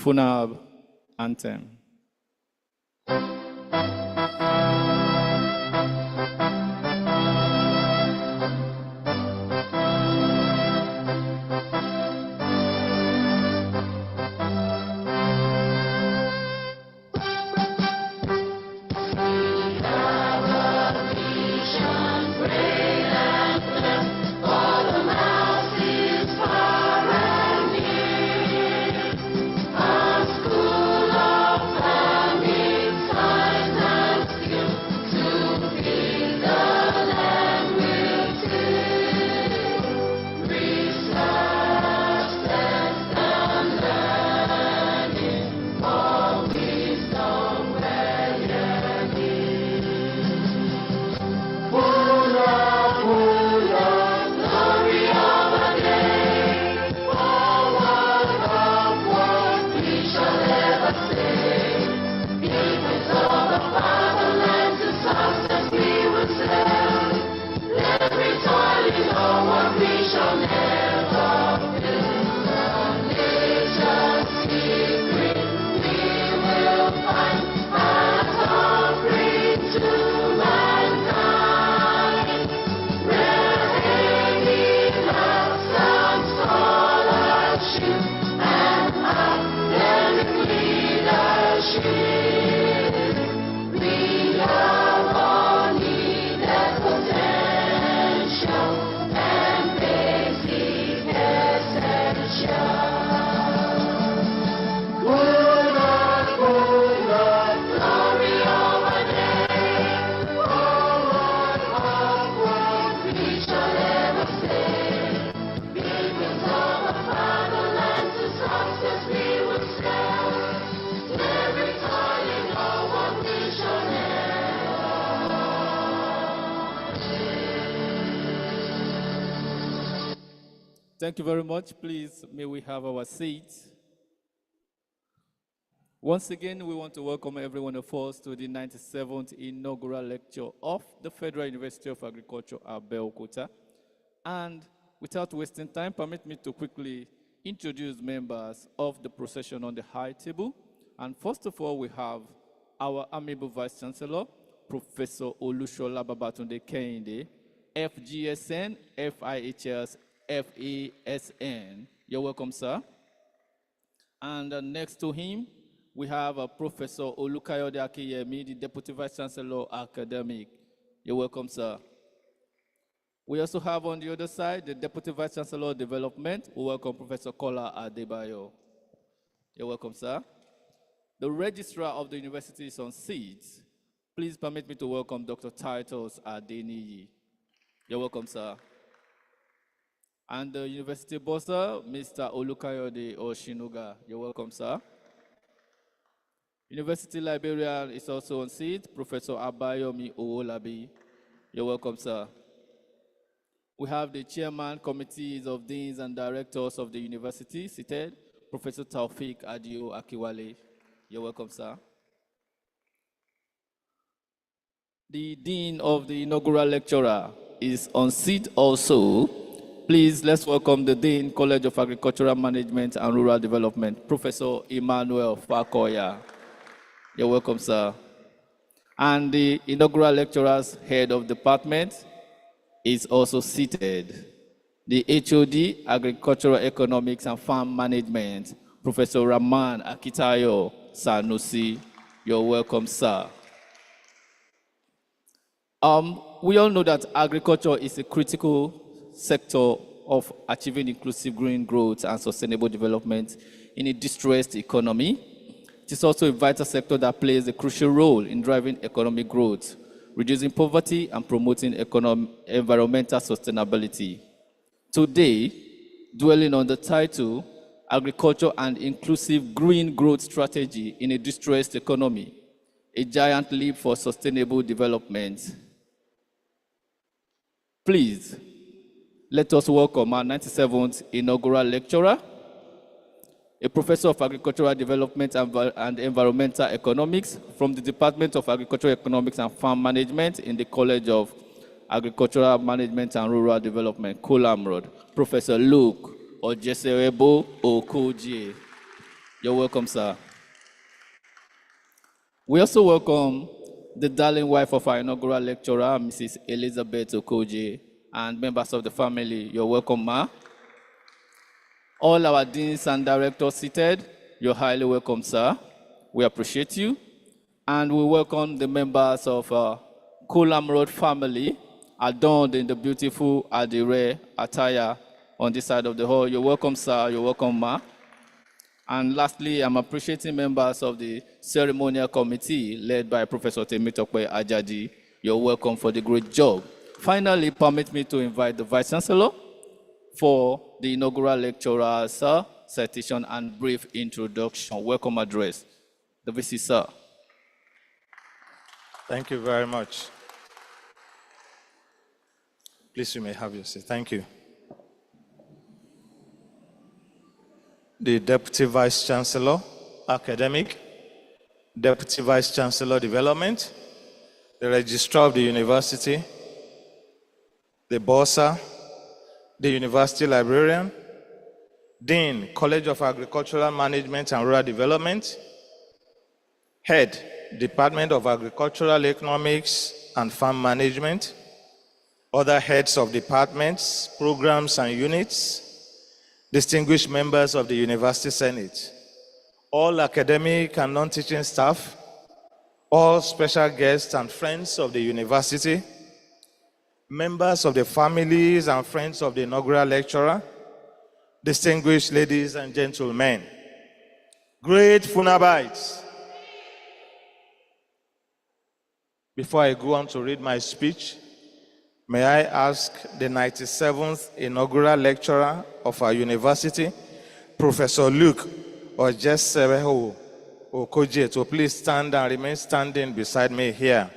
Funaab anthem. Thank you very much. Please, may we have our seats. Once again, we want to welcome every one of us to the 97th Inaugural Lecture of the Federal University of Agriculture, Abeokuta. And without wasting time, permit me to quickly introduce members of the procession on the high table. And first of all, we have our amiable Vice Chancellor, Professor Olushola Babatunde Kehinde, FGSN, FIHS, FASN. You're welcome, sir. And next to him, we have Professor Olukayode Akiyemi, the Deputy Vice Chancellor, Academic. You're welcome, sir. We also have on the other side, the Deputy Vice Chancellor, Development. We welcome Professor Kola Adebayo. You're welcome, sir. The Registrar of the University is on seat. Please permit me to welcome Dr. Titus Adeniyi. You're welcome, sir. And the University Bossa, Mr. Olukayode Oshinuga. You're welcome, sir. University Librarian is also on seat, Professor Abayomi Owolabi. You're welcome, sir. We have the Chairman, Committees of Deans and Directors of the University seated, Professor Taufik Adio Akiwale. You're welcome, sir. The Dean of the Inaugural Lecturer is on seat also. Please, let's welcome the Dean, College of Agricultural Management and Rural Development, Professor Emmanuel Fakoya. You're welcome, sir. And the Inaugural Lecturer's Head of Department is also seated. The HOD, Agricultural Economics and Farm Management, Professor Rahman Akitayo Sanusi. You're welcome, sir. We all know that agriculture is a critical sector of achieving inclusive green growth and sustainable development in a distressed economy. It is also a vital sector that plays a crucial role in driving economic growth, reducing poverty and promoting environmental sustainability. Today, dwelling on the title, Agriculture and Inclusive Green Growth Strategy in a Distressed Economy, a Giant Leap for Sustainable Development. Please, let us welcome our 97th inaugural lecturer, a professor of agricultural development and environmental economics from the Department of Agricultural Economics and Farm Management in the College of Agricultural Management and Rural Development, Funaab Road, Professor Luke Ojeserebo Okoje. You're welcome, sir. We also welcome the darling wife of our inaugural lecturer, Mrs. Elizabeth Okoje, and members of the family. You're welcome, ma. All our deans and directors seated, you're highly welcome, sir. We appreciate you. And we welcome the members of Funaab Road family, adorned in the beautiful Adire attire on this side of the hall. You're welcome, sir. You're welcome, ma. And lastly, I'm appreciating members of the ceremonial committee led by Professor Temitope Ajadi. You're welcome for the great job. Finally, permit me to invite the Vice Chancellor for the inaugural lecturer's citation and brief introduction. Welcome address. The VC, sir. Thank you very much. Please, you may have your seat. Thank you. The Deputy Vice Chancellor, Academic, Deputy Vice Chancellor, Development, the Registrar of the University, the Bursar, the University Librarian, Dean, College of Agricultural Management and Rural Development, Head, Department of Agricultural Economics and Farm Management, other heads of departments, programs, and units, distinguished members of the University Senate, all academic and non-teaching staff, all special guests and friends of the university, members of the families and friends of the inaugural lecturer, distinguished ladies and gentlemen, great Funabites. Before I go on to read my speech, may I ask the 97th inaugural lecturer of our university, Professor Luke Ojeserebo Okoje, to please stand and remain standing beside me here.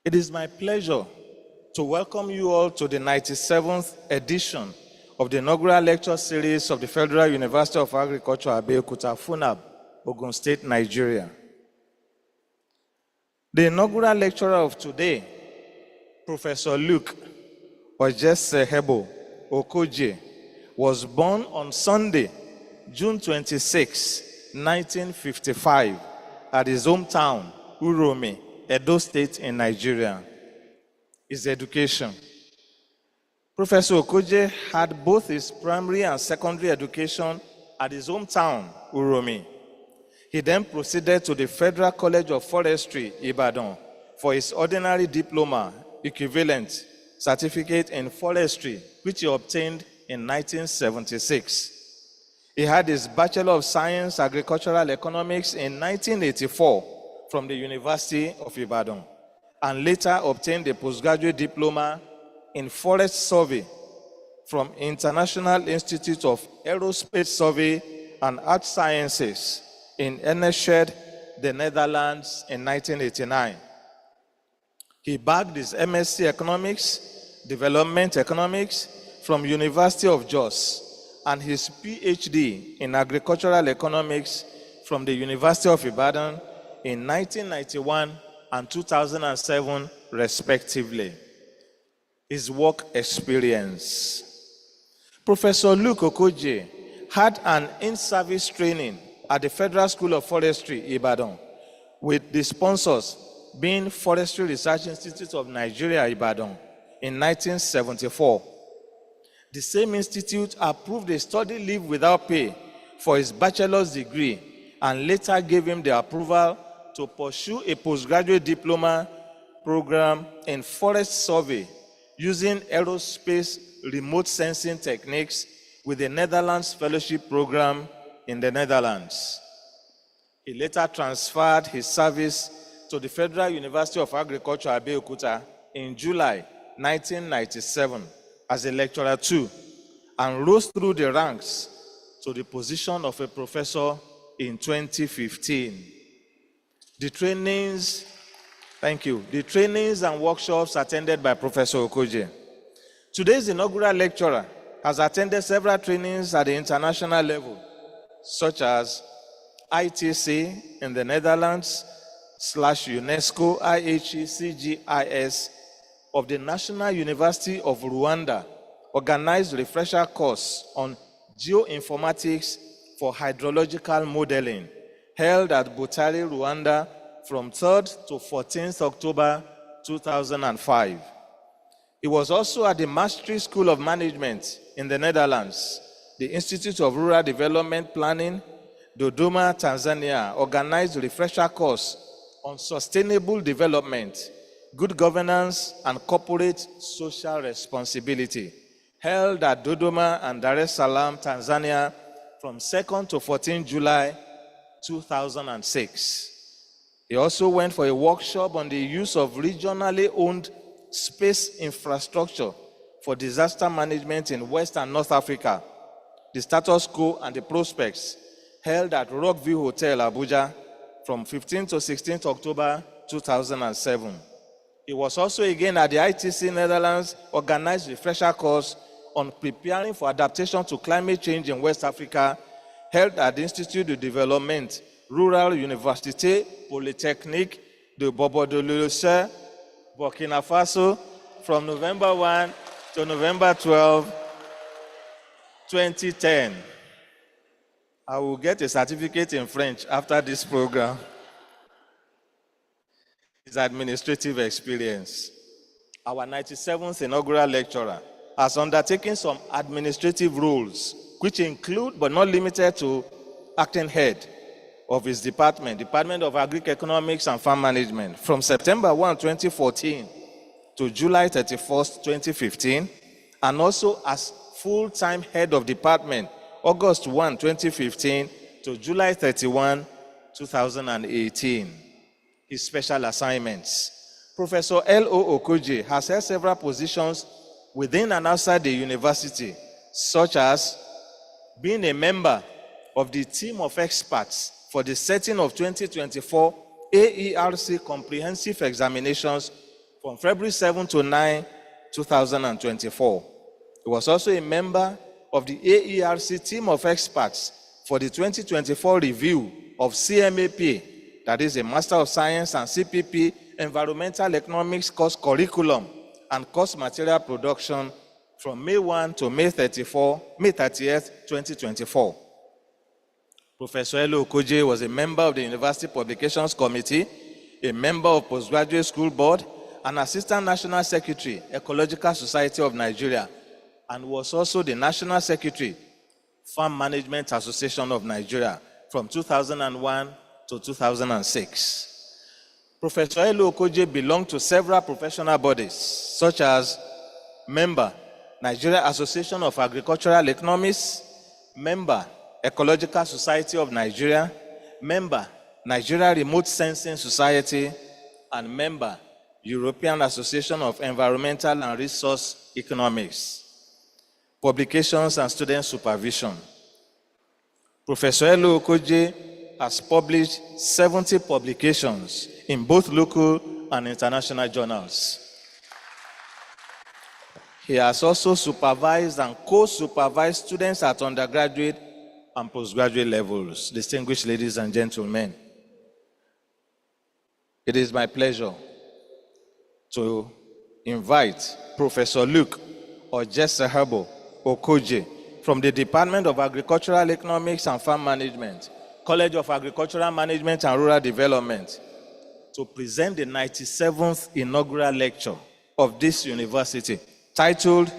It is my pleasure to welcome you all to the 97th edition of the inaugural lecture series of the Federal University of Agriculture, Abeokuta, Funaab, Ogun State, Nigeria. The inaugural lecturer of today, Professor Luke Ojeserebo Okoje, was born on Sunday, June 26, 1955, at his hometown, Uromi, Edo State in Nigeria. His education. Professor Okoje had both his primary and secondary education at his hometown, Uromi. He then proceeded to the Federal College of Forestry, Ibadan, for his ordinary diploma equivalent certificate in forestry, which he obtained in 1976. He had his Bachelor of Science Agricultural Economics in 1984 from the University of Ibadan, and later obtained a postgraduate diploma in Forest Survey from International Institute of Aerospace Survey and Earth Sciences in Enschede, the Netherlands in 1989. He bagged his MSc Economics, Development Economics from University of Jos and his PhD in Agricultural Economics from the University of Ibadan in 1991 and 2007, respectively. His work experience. Professor Luke Okoje had an in-service training at the Federal School of Forestry, Ibadan, with the sponsors being Forestry Research Institute of Nigeria, Ibadan, in 1974. The same institute approved a study leave without pay for his bachelor's degree and later gave him the approval to pursue a postgraduate diploma program in forest survey using aerospace remote sensing techniques with the Netherlands Fellowship Program in the Netherlands. He later transferred his service to the Federal University of Agriculture, Abeokuta, in July 1997 as a lecturer too, and rose through the ranks to the position of a professor in 2015. The trainings and workshops attended by Professor Okoje. Today's inaugural lecturer has attended several trainings at the international level, such as ITC in the Netherlands / UNESCO IHECGIS of the National University of Rwanda organized refresher course on geoinformatics for hydrological modeling held at Butare, Rwanda from 3rd to 14th October 2005. He was also at the Maastricht School of Management in the Netherlands, the Institute of Rural Development Planning, Dodoma, Tanzania, organized a refresher course on sustainable development, good governance, and corporate social responsibility, held at Dodoma and Dar es Salaam, Tanzania, from 2nd to 14 July 2006. He also went for a workshop on the use of regionally owned space infrastructure for disaster management in West and North Africa, the status quo and the prospects, held at Rockview Hotel, Abuja, from 15th to 16th October 2007. He was also again at the ITC Netherlands organized refresher course on preparing for adaptation to climate change in West Africa, held at the Institute de Développement Rural Université Polytechnique de Bobo-Dioulasso, Burkina Faso, from November 1 to November 12, 2010. I will get a certificate in French after this program. His administrative experience. Our 97th inaugural lecturer has undertaken some administrative roles, which include but not limited to acting head of his Department of Agri-Economics and Farm Management, from September 1, 2014 to July 31st, 2015, and also as full-time head of department, August 1, 2015 to July 31, 2018. His special assignments. Professor L.O. Okoje has held several positions within and outside the university, such as being a member of the team of experts for the setting of 2024 AERC comprehensive examinations from February 7 to 9, 2024. He was also a member of the AERC team of experts for the 2024 review of CMAP, that is a Master of Science and CPP Environmental Economics course curriculum and course material production from May 1 to May 30th, 2024. Professor Elo Okoje was a member of the University Publications Committee, a member of Postgraduate School Board, and Assistant National Secretary, Ecological Society of Nigeria, and was also the National Secretary, Farm Management Association of Nigeria, from 2001 to 2006. Professor Elo Okoje belonged to several professional bodies, such as member, Nigeria Association of Agricultural Economists, member, Ecological Society of Nigeria, member, Nigeria Remote Sensing Society, and member, European Association of Environmental and Resource Economics. Publications and student supervision. Professor Elo Okoje has published 70 publications in both local and international journals. He has also supervised and co-supervised students at undergraduate and postgraduate levels. Distinguished ladies and gentlemen, it is my pleasure to invite Professor Luke Ojesehebo Okoje from the Department of Agricultural Economics and Farm Management, College of Agricultural Management and Rural Development, to present the 97th inaugural lecture of this university, titled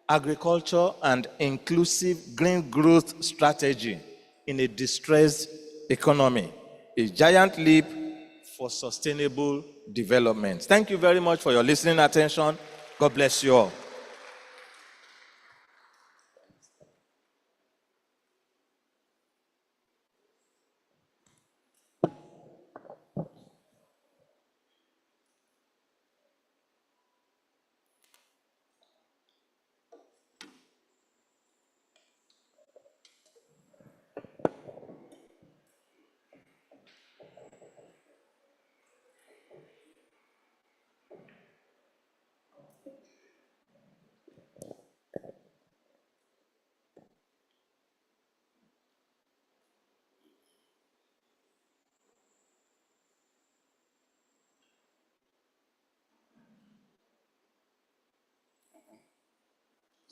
Agriculture and Inclusive Green Growth Strategy in a Distressed Economy, a Giant Leap for Sustainable Development. Thank you very much for your listening attention. God bless you all.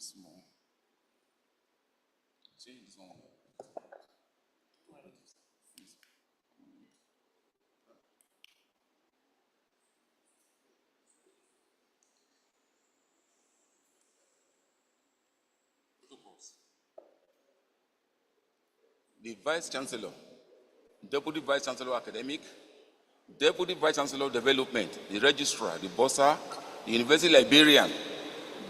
Small. Change this one. The Vice Chancellor, Deputy Vice Chancellor Academic, Deputy Vice Chancellor Development, the Registrar, the Bursar, the University Librarian,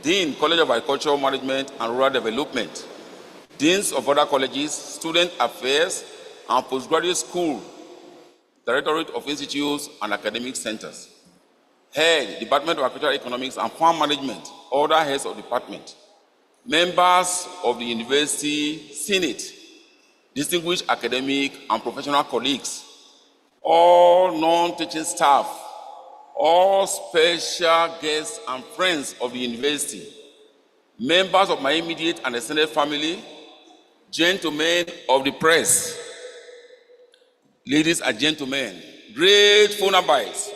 Dean, College of Agricultural Management and Rural Development, Deans of other colleges, Student Affairs, and Postgraduate School, Directorate of Institutes and Academic Centers, Head, Department of Agricultural Economics and Farm Management, other heads of department, members of the University Senate, distinguished academic and professional colleagues, all non-teaching staff, all special guests and friends of the university, members of my immediate and extended family, gentlemen of the press, ladies and gentlemen, great Funabites.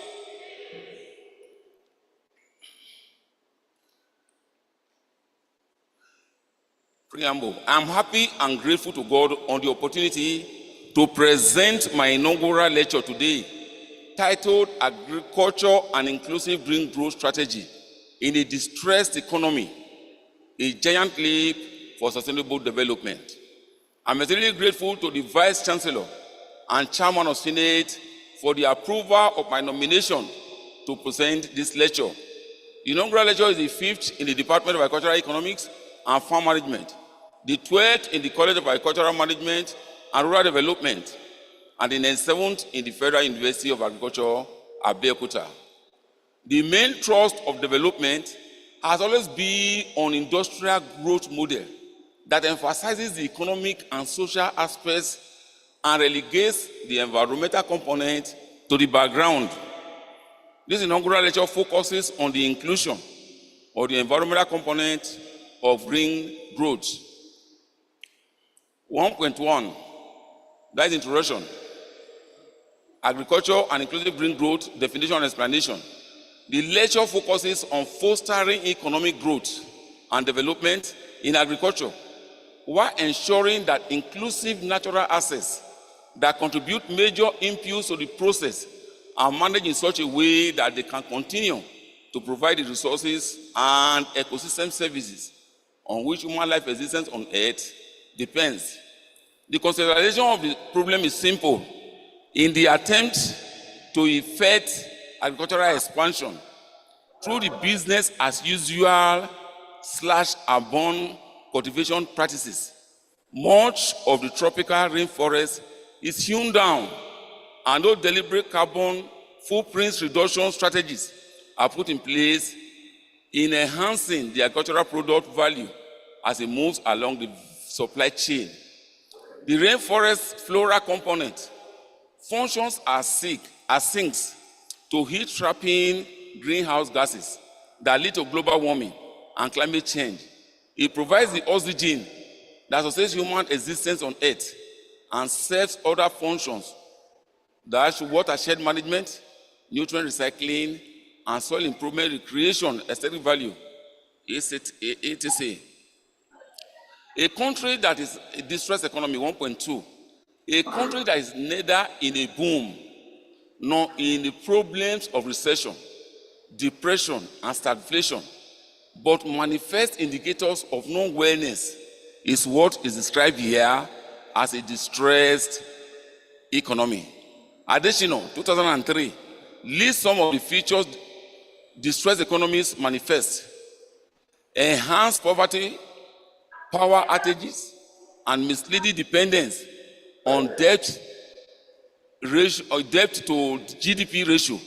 Preamble. I'm happy and grateful to God on the opportunity to present my inaugural lecture today, titled Agriculture and Inclusive Green Growth Strategy in a Distressed Economy, a Giant Leap for Sustainable Development. I'm extremely grateful to the Vice Chancellor and Chairman of Senate for the approval of my nomination to present this lecture. The inaugural lecture is the 5th in the Department of Agricultural Economics and Farm Management, the 12th in the College of Agricultural Management and Rural Development, and the 97th in the Federal University of Agriculture, Abeokuta. The main thrust of development has always been on industrial growth model that emphasizes the economic and social aspects and relegates the environmental component to the background. This inaugural lecture focuses on the inclusion of the environmental component of green growth. 1.1, that is introduction. Agriculture and inclusive green growth, definition and explanation. The lecture focuses on fostering economic growth and development in agriculture while ensuring that inclusive natural assets that contribute major inputs to the process are managed in such a way that they can continue to provide the resources and ecosystem services on which human life existence on Earth depends. The consideration of the problem is simple. In the attempt to effect agricultural expansion through the business as usual / urban cultivation practices, much of the tropical rainforest is hewn down and no deliberate carbon footprint reduction strategies are put in place in enhancing the agricultural product value as it moves along the supply chain. The rainforest flora component functions as sinks to heat-trapping greenhouse gases that lead to global warming and climate change. It provides the oxygen that sustains human existence on Earth and serves other functions that are watershed management, nutrient recycling, and soil improvement, recreation, aesthetic value, etc. A country that is a distressed economy, 1.2, a country that is neither in a boom nor in the problems of recession, depression, and stagflation, but manifest indicators of non-wellness is what is described here as a distressed economy. Additional, 2003, lists some of the features distressed economies manifest: enhanced poverty, power outages, and misleading dependence on debt ratio or debt to GDP ratio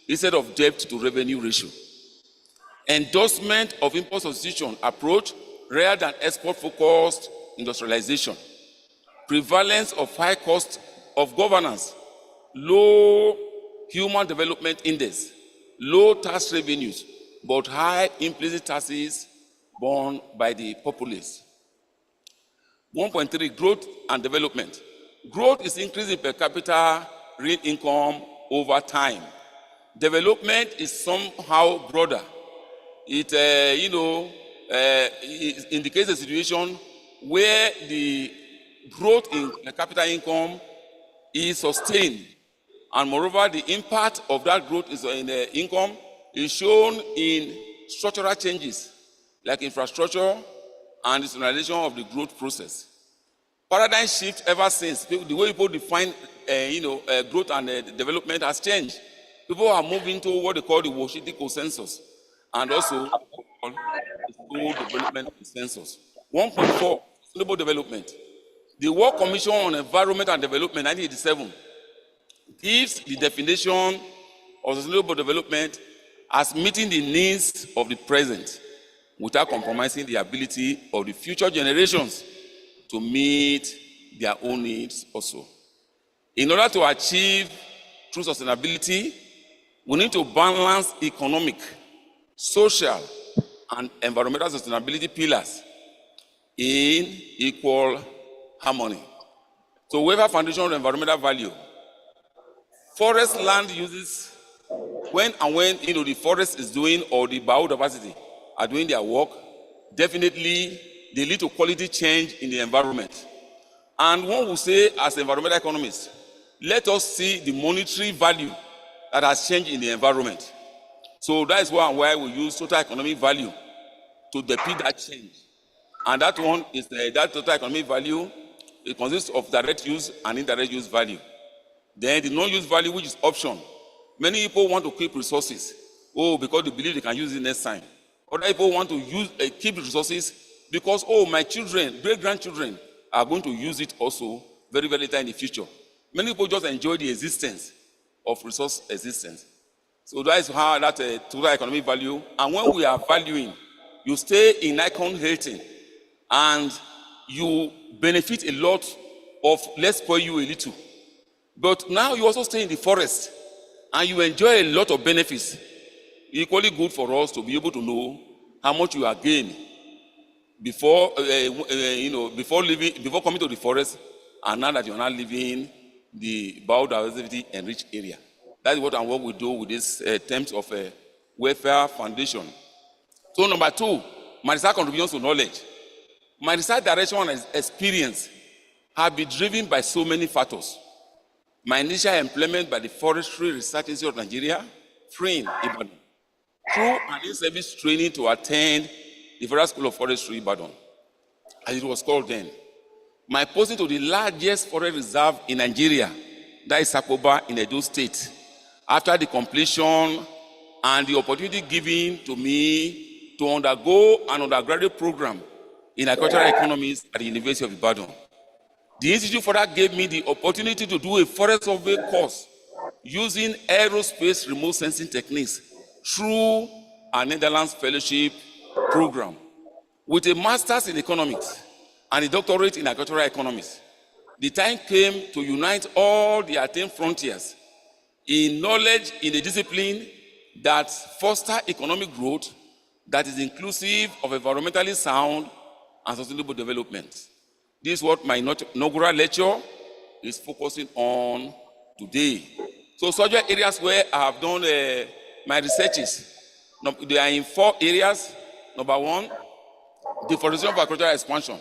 instead of debt to revenue ratio. Endorsement of import substitution approach rather than export-focused industrialization. Prevalence of high cost of governance, low human development index, low tax revenues, but high implicit taxes borne by the populace. 1.3, growth and development. Growth is increasing per capita real income over time. Development is somehow broader. It indicates a situation where the growth in capital income is sustained, and moreover, the impact of that growth in the income is shown in structural changes like infrastructure and institutionalization of the growth process. Paradigm shift ever since. The way people define growth and development has changed. People are moving to what they call the Washington consensus and also the Sustainable Development Consensus. 1.4, Sustainable Development. The World Commission on Environment and Development, 1987, gives the definition of sustainable development as meeting the needs of the present without compromising the ability of the future generations to meet their own needs also. In order to achieve true sustainability, we need to balance economic, social, and environmental sustainability pillars in equal harmony. So we have a foundation of environmental value. Forest land uses, when the forest is doing or the biodiversity are doing their work, definitely they lead to quality change in the environment. And one will say, as environmental economists, let us see the monetary value that has changed in the environment. So that is why we use total economic value to depict that change. And that one is that total economic value. It consists of direct use and indirect use value. Then the non-use value, which is option. Many people want to keep resources, because they believe they can use it next time. Other people want to keep resources because, my children, great-grandchildren are going to use it also very, very later in the future. Many people just enjoy the existence of resource existence. So that is how that total economic value. And when we are valuing, you stay in icon hating, and you benefit a lot of let's spoil you a little. But now you also stay in the forest, and you enjoy a lot of benefits. Equally good for us to be able to know how much you are gaining before coming to the forest, and now that you are not living the biodiversity enriched area. That is what we do with this terms of welfare foundation. So number 2, my research contributions to knowledge. My research direction and experience have been driven by so many factors. My initial employment by the Forestry Research Institute of Nigeria, FRIN, Ibadan, through an in-service training to attend the Federal School of Forestry, Ibadan, as it was called then. My posting to the largest forest reserve in Nigeria, that is Sakoba in Edo State, after the completion and the opportunity given to me to undergo an undergraduate program in agricultural economics at the University of Ibadan. The institute further gave me the opportunity to do a forest survey course using aerospace remote sensing techniques through a Netherlands fellowship program. With a master's in economics and a doctorate in agricultural economics, the time came to unite all the attained frontiers in knowledge in a discipline that fosters economic growth that is inclusive of environmentally sound and sustainable development. This is what my inaugural lecture is focusing on today. So subject areas where I have done my researches, they are in 4 areas. Number 1, deforestation for agricultural expansion,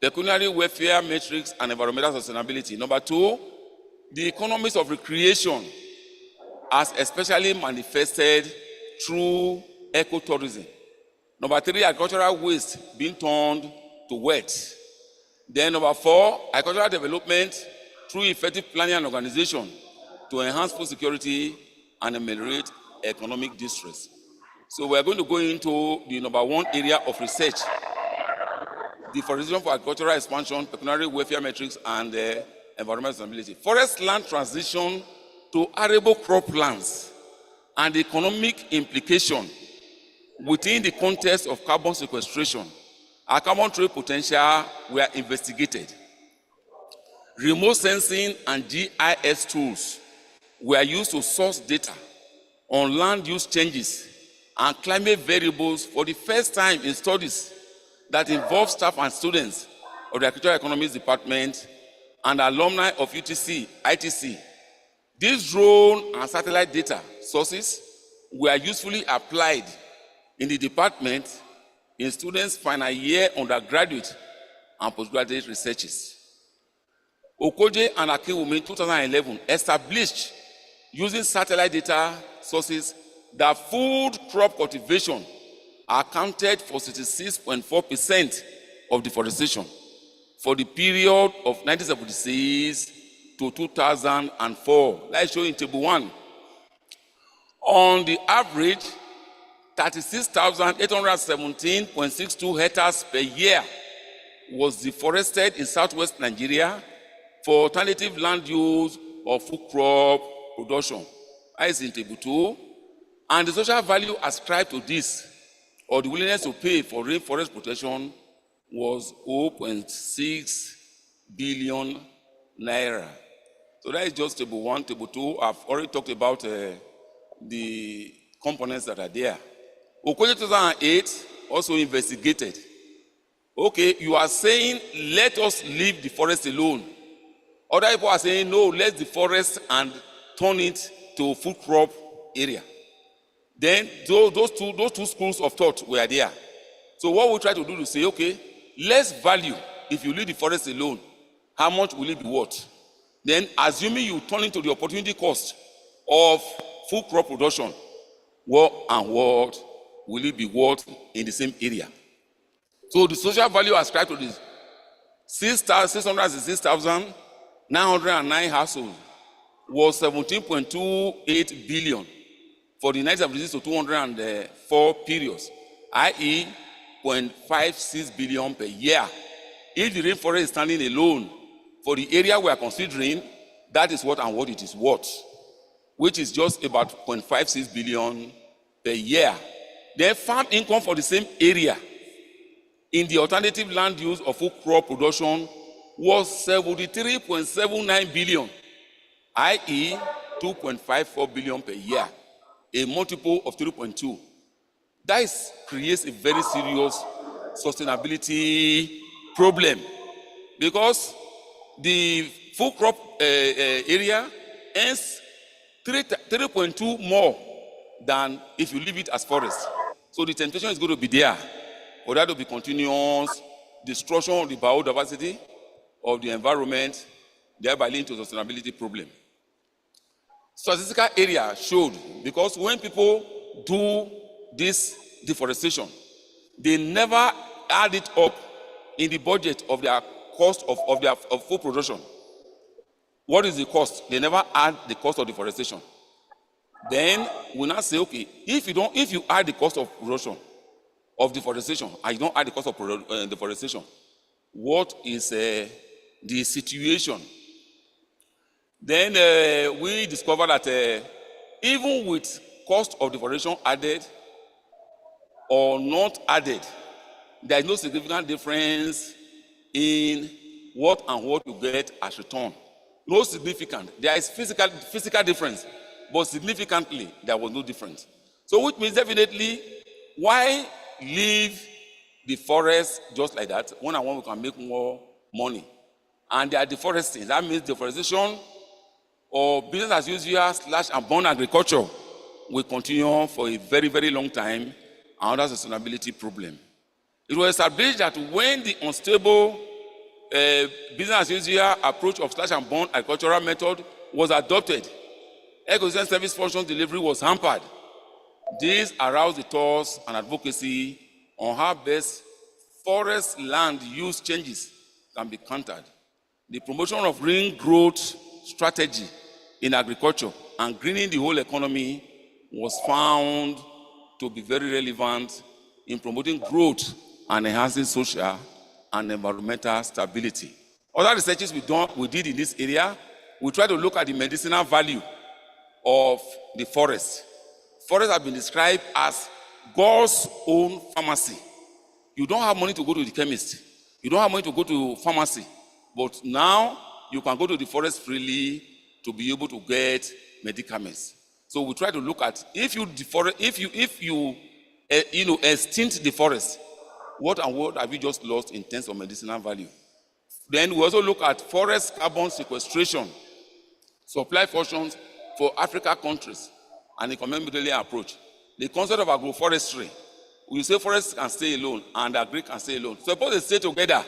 pecuniary welfare metrics and environmental sustainability. Number 2, the economics of recreation as especially manifested through ecotourism. Number 3, agricultural waste being turned to wealth. Then number 4, agricultural development through effective planning and organization to enhance food security and ameliorate economic distress. So we are going to go into the number 1 area of research, deforestation for agricultural expansion, pecuniary welfare metrics, and environmental sustainability. Forest land transition to arable croplands and the economic implication within the context of carbon sequestration. Our carbon trade potential were investigated. Remote sensing and GIS tools were used to source data on land use changes and climate variables for the first time in studies that involve staff and students of the Agricultural Economics Department and alumni of UTC, ITC. These drone and satellite data sources were usefully applied in the department in students' final year undergraduate and postgraduate researches. Okoje and Akinwumi in 2011 established, using satellite data sources, that food crop cultivation accounted for 66.4% of deforestation for the period of 1976 to 2004. Let's show in table 1. On the average, 36,817.62 hectares per year was deforested in southwest Nigeria for alternative land use or food crop production. That is in table 2. And the social value ascribed to this, or the willingness to pay for rainforest protection, was 0.6 billion naira. So that is just table 1. Table 2, I've already talked about the components that are there. Okoye 2008 also investigated. Okay, you are saying, let us leave the forest alone. Other people are saying, no, let the forest and turn it to food crop area. Then those two schools of thought were there. So what we try to do to say, okay, less value if you leave the forest alone. How much will it be worth? Then, assuming you turn into the opportunity cost of food crop production, what and what will it be worth in the same area? So the social value ascribed to this 666,909 households was 17.28 billion for the 1976 to 204 periods, i.e. 0.56 billion per year. If the rainforest is standing alone for the area we are considering, that is what and what it is worth, which is just about 0.56 billion per year. The farm income for the same area in the alternative land use of food crop production was 73.79 billion, i.e. 2.54 billion per year, a multiple of 3.2. That creates a very serious sustainability problem, because the food crop area earns 3.2 more than if you leave it as forest. So the temptation is going to be there for that to be continuous destruction of the biodiversity of the environment, thereby leading to sustainability problem. Statistical area showed, because when people do this deforestation, they never add it up in the budget of their cost of food production. What is the cost? They never add the cost of deforestation. Then we now say, okay, if you add the cost of production of deforestation and you don't add the cost of deforestation, what is the situation? Then we discover that even with cost of deforestation added or not added, there is no significant difference in what and what you get as return. No significant. There is physical difference, but significantly there was no difference. So which means definitely, why leave the forest just like that? One and one we can make more money. And they are deforesting. That means deforestation or business as usual / and burn agriculture will continue for a very, very long time, and that's a sustainability problem. It was established that when the unstable business as usual approach of / and burn agricultural method was adopted, ecosystem service function delivery was hampered. This aroused the thoughts and advocacy on how best forest land use changes can be countered. The promotion of green growth strategy in agriculture and greening the whole economy was found to be very relevant in promoting growth and enhancing social and environmental stability. Other researches we did in this area, we try to look at the medicinal value of the forest. Forests have been described as God's own pharmacy. You don't have money to go to the chemist. You don't have money to go to pharmacy. But now you can go to the forest freely to be able to get medicaments. So we try to look at if you extinct the forest, what and what have you just lost in terms of medicinal value? Then we also look at forest carbon sequestration, supply functions for African countries, and the community approach. The concept of agroforestry We say forests can stay alone and agri can stay alone. Suppose they stay together.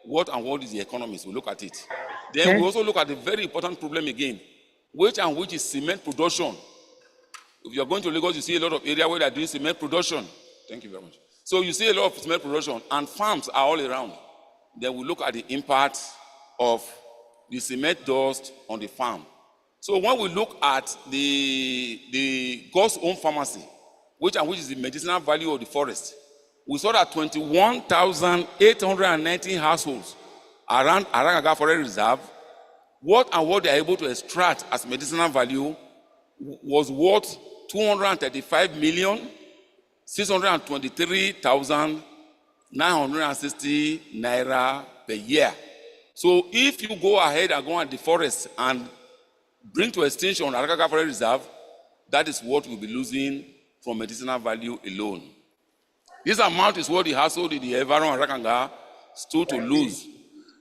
What and what is the economics? We look at it. Then we also look at the very important problem again, which is cement production. If you're going to Lagos, you see a lot of area where they're doing cement production. Thank you very much. So you see a lot of cement production, and farms are all around. Then we look at the impact of the cement dust on the farm. So when we look at the God's own pharmacy, which is the medicinal value of the forest, we saw that 21,819 households around Arangaga Forest Reserve, what they are able to extract as medicinal value was worth 235,623,960 naira per year. So if you go ahead and go on the forest and bring to extinction Arangaga Forest Reserve, that is what we'll be losing from medicinal value alone. This amount is what the household in the environment of Arangaga stood to lose.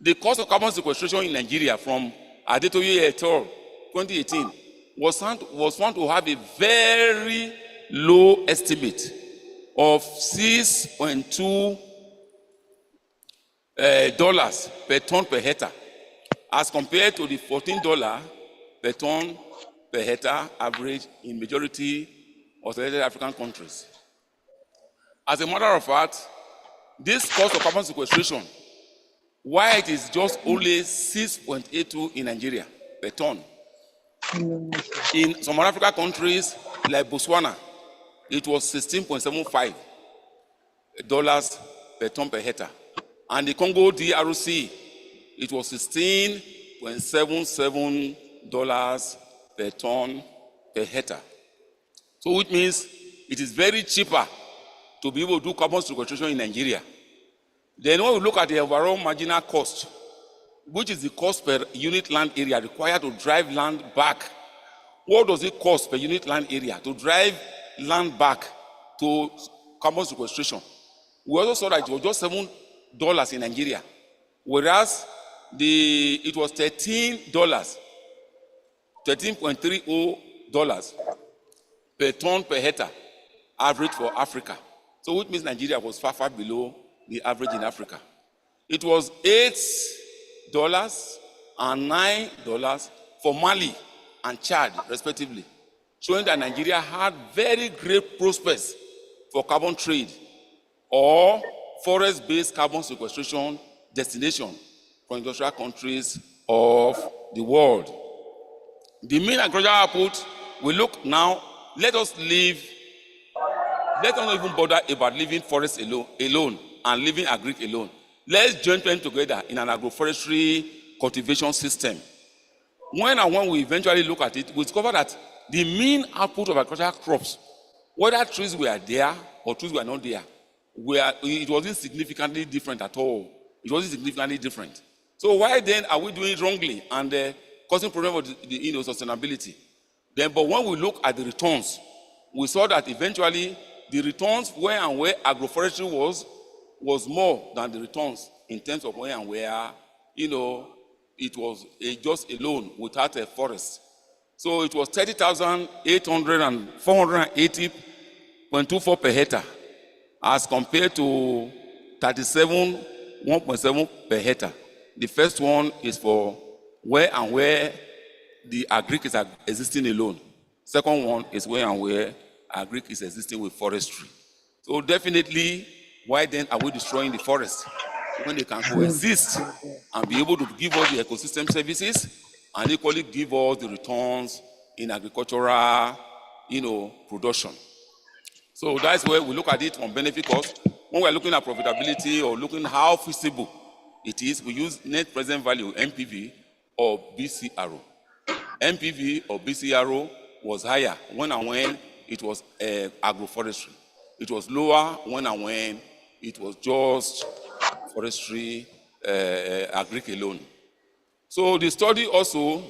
The cost of carbon sequestration in Nigeria from Adetoye et al. 2018 was found to have a very low estimate of $6.2 per ton per hectare, as compared to the $14 per ton per hectare average in majority of selected African countries. As a matter of fact, this cost of carbon sequestration, why it is just only 6.82 in Nigeria per ton. In some African countries like Botswana, it was $16.75 per ton per hectare. And the Congo DRC, it was $16.77 per ton per hectare. So which means it is very cheaper to be able to do carbon sequestration in Nigeria. Then when we look at the overall marginal cost, which is the cost per unit land area required to drive land back, what does it cost per unit land area to drive land back to carbon sequestration? We also saw that it was just $7 in Nigeria, whereas it was $13.30 per ton per hectare average for Africa. So which means Nigeria was far, far below the average in Africa. It was $8 and $9 for Mali and Chad, respectively, showing that Nigeria had very great prospects for carbon trade or forest-based carbon sequestration destination for industrial countries of the world. The main agricultural output, we look now, let us not even bother about leaving forest alone and leaving agri alone. Let's join them together in an agroforestry cultivation system. When we eventually look at it, we discover that the mean output of agricultural crops, whether trees were there or trees were not there, it wasn't significantly different at all. It wasn't significantly different. So why then are we doing it wrongly and causing problems with the sustainability? Then, but when we look at the returns, we saw that eventually the returns where agroforestry was more than the returns in terms of where it was just alone without a forest. So it was 30,480.24 per hectare as compared to 37.1.7 per hectare. The first one is for where the agric is existing alone. Second one is where agric is existing with forestry. So definitely, why then are we destroying the forest when they can coexist and be able to give us the ecosystem services and equally give us the returns in agricultural, production? So that's where we look at it on benefit cost. When we're looking at profitability or looking how feasible it is, we use net present value, NPV, or BCRO. NPV or BCRO was higher when it was agroforestry. It was lower when it was just forestry, agric alone. So the study also,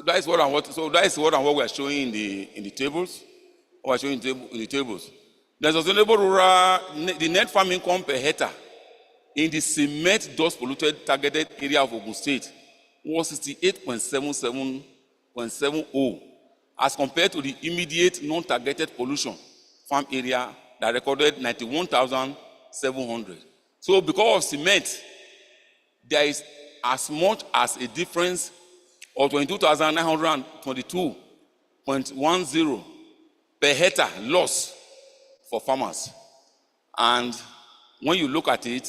that is what we are showing in the tables. What we're showing in the tables. The sustainable rural, the net farm income per hectare in the cement dust polluted targeted area of Ogun State was 68.70 as compared to the immediate non-targeted pollution farm area that recorded 91,700. So because of cement, there is as much as a difference of 22,922.10 per hectare loss for farmers. And when you look at it,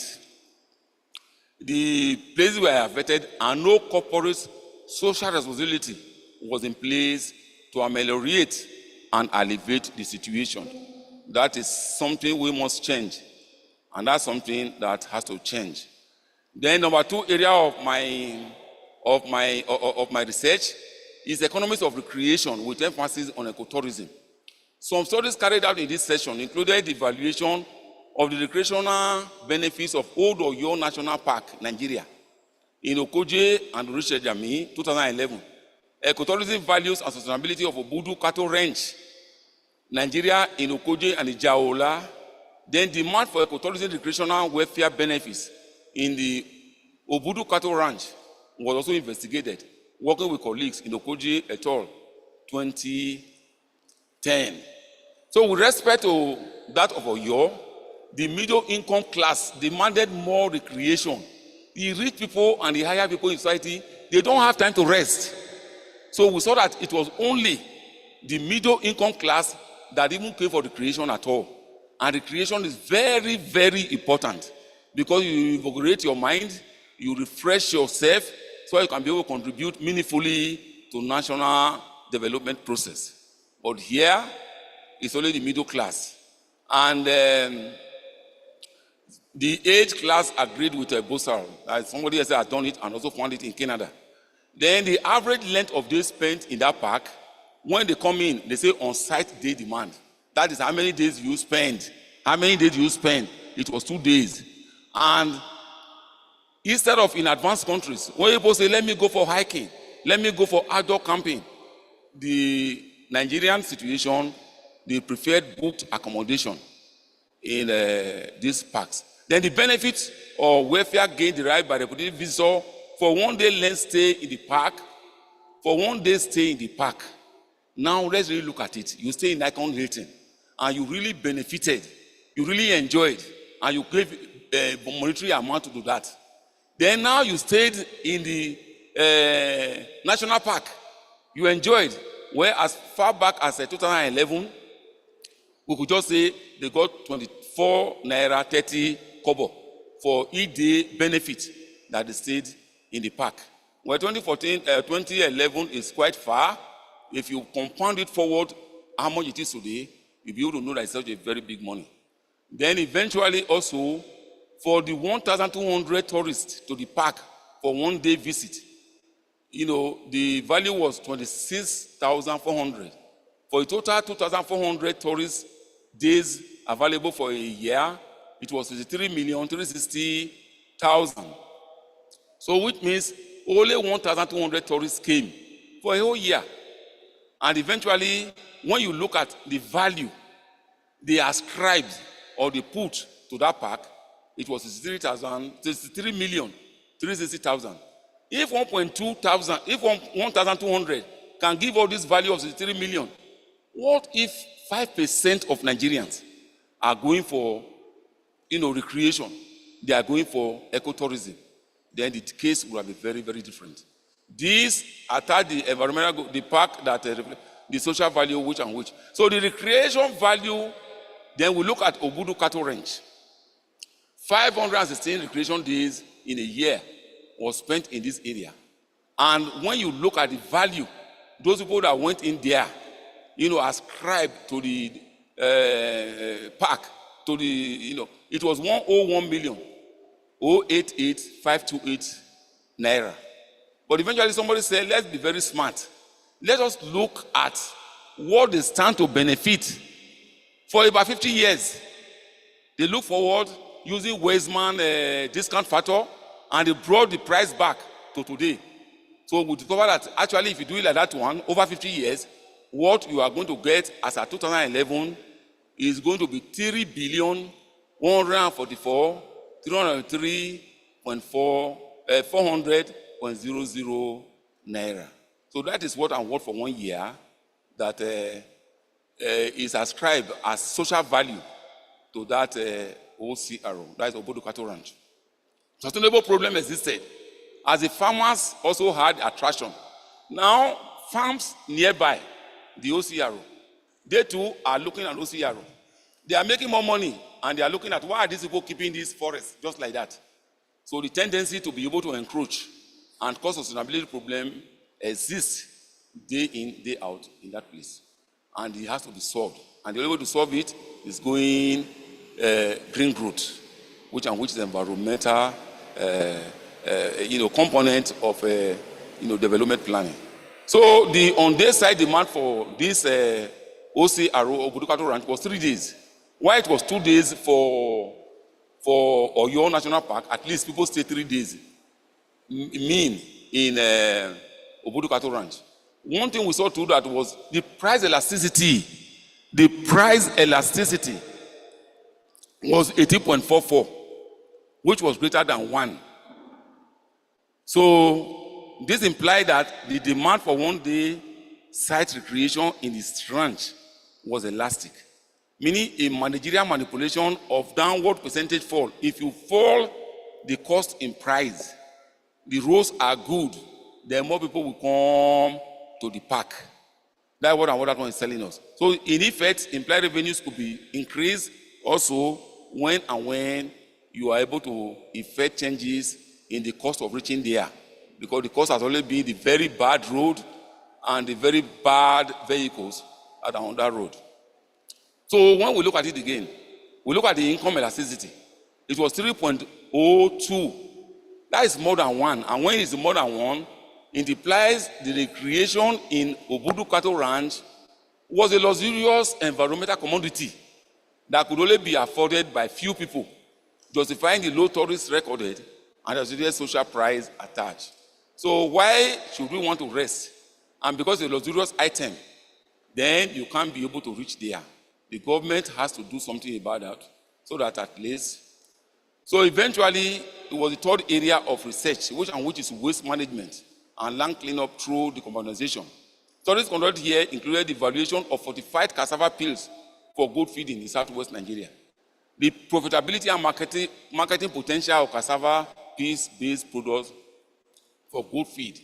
the places were affected and no corporate social responsibility was in place to ameliorate and alleviate the situation. That is something we must change, and that's something that has to change. Then number two area of my research is economics of recreation with emphasis on ecotourism. Some studies carried out in this session included the evaluation of the recreational benefits of Old Oyo National Park, Nigeria, in Okoje and Orishejami, 2011. Ecotourism values and sustainability of Obudu Cattle Ranch, Nigeria, in Okoje and Ijaola. Then demand for ecotourism recreational welfare benefits in the Obudu Cattle Ranch was also investigated, working with colleagues in Okoje et al. 2010. So with respect to that of Oyo, the middle income class demanded more recreation. The rich people and the higher people in society, they don't have time to rest. So we saw that it was only the middle income class that even came for recreation at all. And recreation is very, very important because you invigorate your mind, you refresh yourself so you can be able to contribute meaningfully to national development process. But here, it's only the middle class. And the age class agreed with Bosal. Somebody else has done it and also found it in Canada. Then the average length of days spent in that park, when they come in, they say on-site day demand. That is how many days you spend. How many days you spend? It was 2 days. And instead of in advanced countries, when people say, let me go for hiking, let me go for outdoor camping, the Nigerian situation, they preferred booked accommodation in these parks. Then the benefits or welfare gain derived by the potential visitor for 1 day length stay in the park, for 1 day stay in the park. Now let's really look at it. You stay in Icon Hilton and you really benefited, you really enjoyed, and you gave a monetary amount to do that. Then now you stayed in the national park, you enjoyed, where as far back as 2011, we could just say they got 24 naira 30 kobo for each day benefit that they stayed in the park. Well, 2011 is quite far. If you compound it forward, how much it is today, you'll be able to know that it's such a very big money. Then eventually also, for the 1,200 tourists to the park for 1 day visit, the value was 26,400. For a total 2,400 tourist days available for a year, it was 63,360,000. So which means only 1,200 tourists came for a whole year. And eventually, when you look at the value they ascribed or they put to that park, it was 63,360,000. If 1,200 can give all this value of 63 million, what if 5% of Nigerians are going for recreation? They are going for ecotourism. Then the case would have been very, very different. These attack the environmental, the park that the social value, which and which. So the recreation value, then we look at Obudu Cattle Ranch. 516 recreation days in a year was spent in this area. And when you look at the value, those people that went in there, ascribed to the park, to the, it was 101,088,528 naira. But eventually somebody said, let's be very smart. Let us look at what they stand to benefit for about 50 years. They look forward using Weisman discount factor, and they brought the price back to today. So we discover that actually if you do it like that one, over 50 years, what you are going to get as at 2011 is going to be 3,144,303.400.00 naira. So that is what I'm worth for 1 year that is ascribed as social value to that OCRO, that is Obudu Cattle Ranch. Sustainable problem existed, as the farmers also had attraction. Now, farms nearby the OCRO, they too are looking at OCRO. They are making more money, and they are looking at why are these people keeping these forests just like that. So the tendency to be able to encroach and cause sustainability problem exists day in, day out in that place. And it has to be solved. And the only way to solve it is going green growth, which is the environmental component of development planning. So on their side demand for this OCRO, Obudu Cattle Ranch, was 3 days. Why it was 2 days for Oyo National Park, at least people stay 3 days mean in Obudu Cattle Ranch. One thing we saw too that was the price elasticity. The price elasticity was 18.44, which was greater than 1. So this implied that the demand for 1 day site recreation in this ranch was elastic, meaning a managerial manipulation of downward percentage fall. If you fall the cost in price, the roads are good, then more people will come to the park. That's what that one is telling us. So in effect, implied revenues could be increased also when you are able to effect changes in the cost of reaching there, because the cost has always been the very bad road and the very bad vehicles that are on that road. So when we look at it again, we look at the income elasticity. It was 3.02. That is more than 1. And when it's more than 1, it implies the recreation in Obudu Cattle Ranch was a luxurious environmental commodity that could only be afforded by few people, justifying the low tourist recorded and the luxurious social price attached. So why should we want to rest? And because it's a luxurious item, then you can't be able to reach there. The government has to do something about that, so that at least. So eventually, it was the third area of research, which is waste management and land cleanup through decarbonization. Studies conducted here included the evaluation of fortified cassava peels for goat feeding in southwest Nigeria, the profitability and marketing potential of cassava peels-based products for goat feed.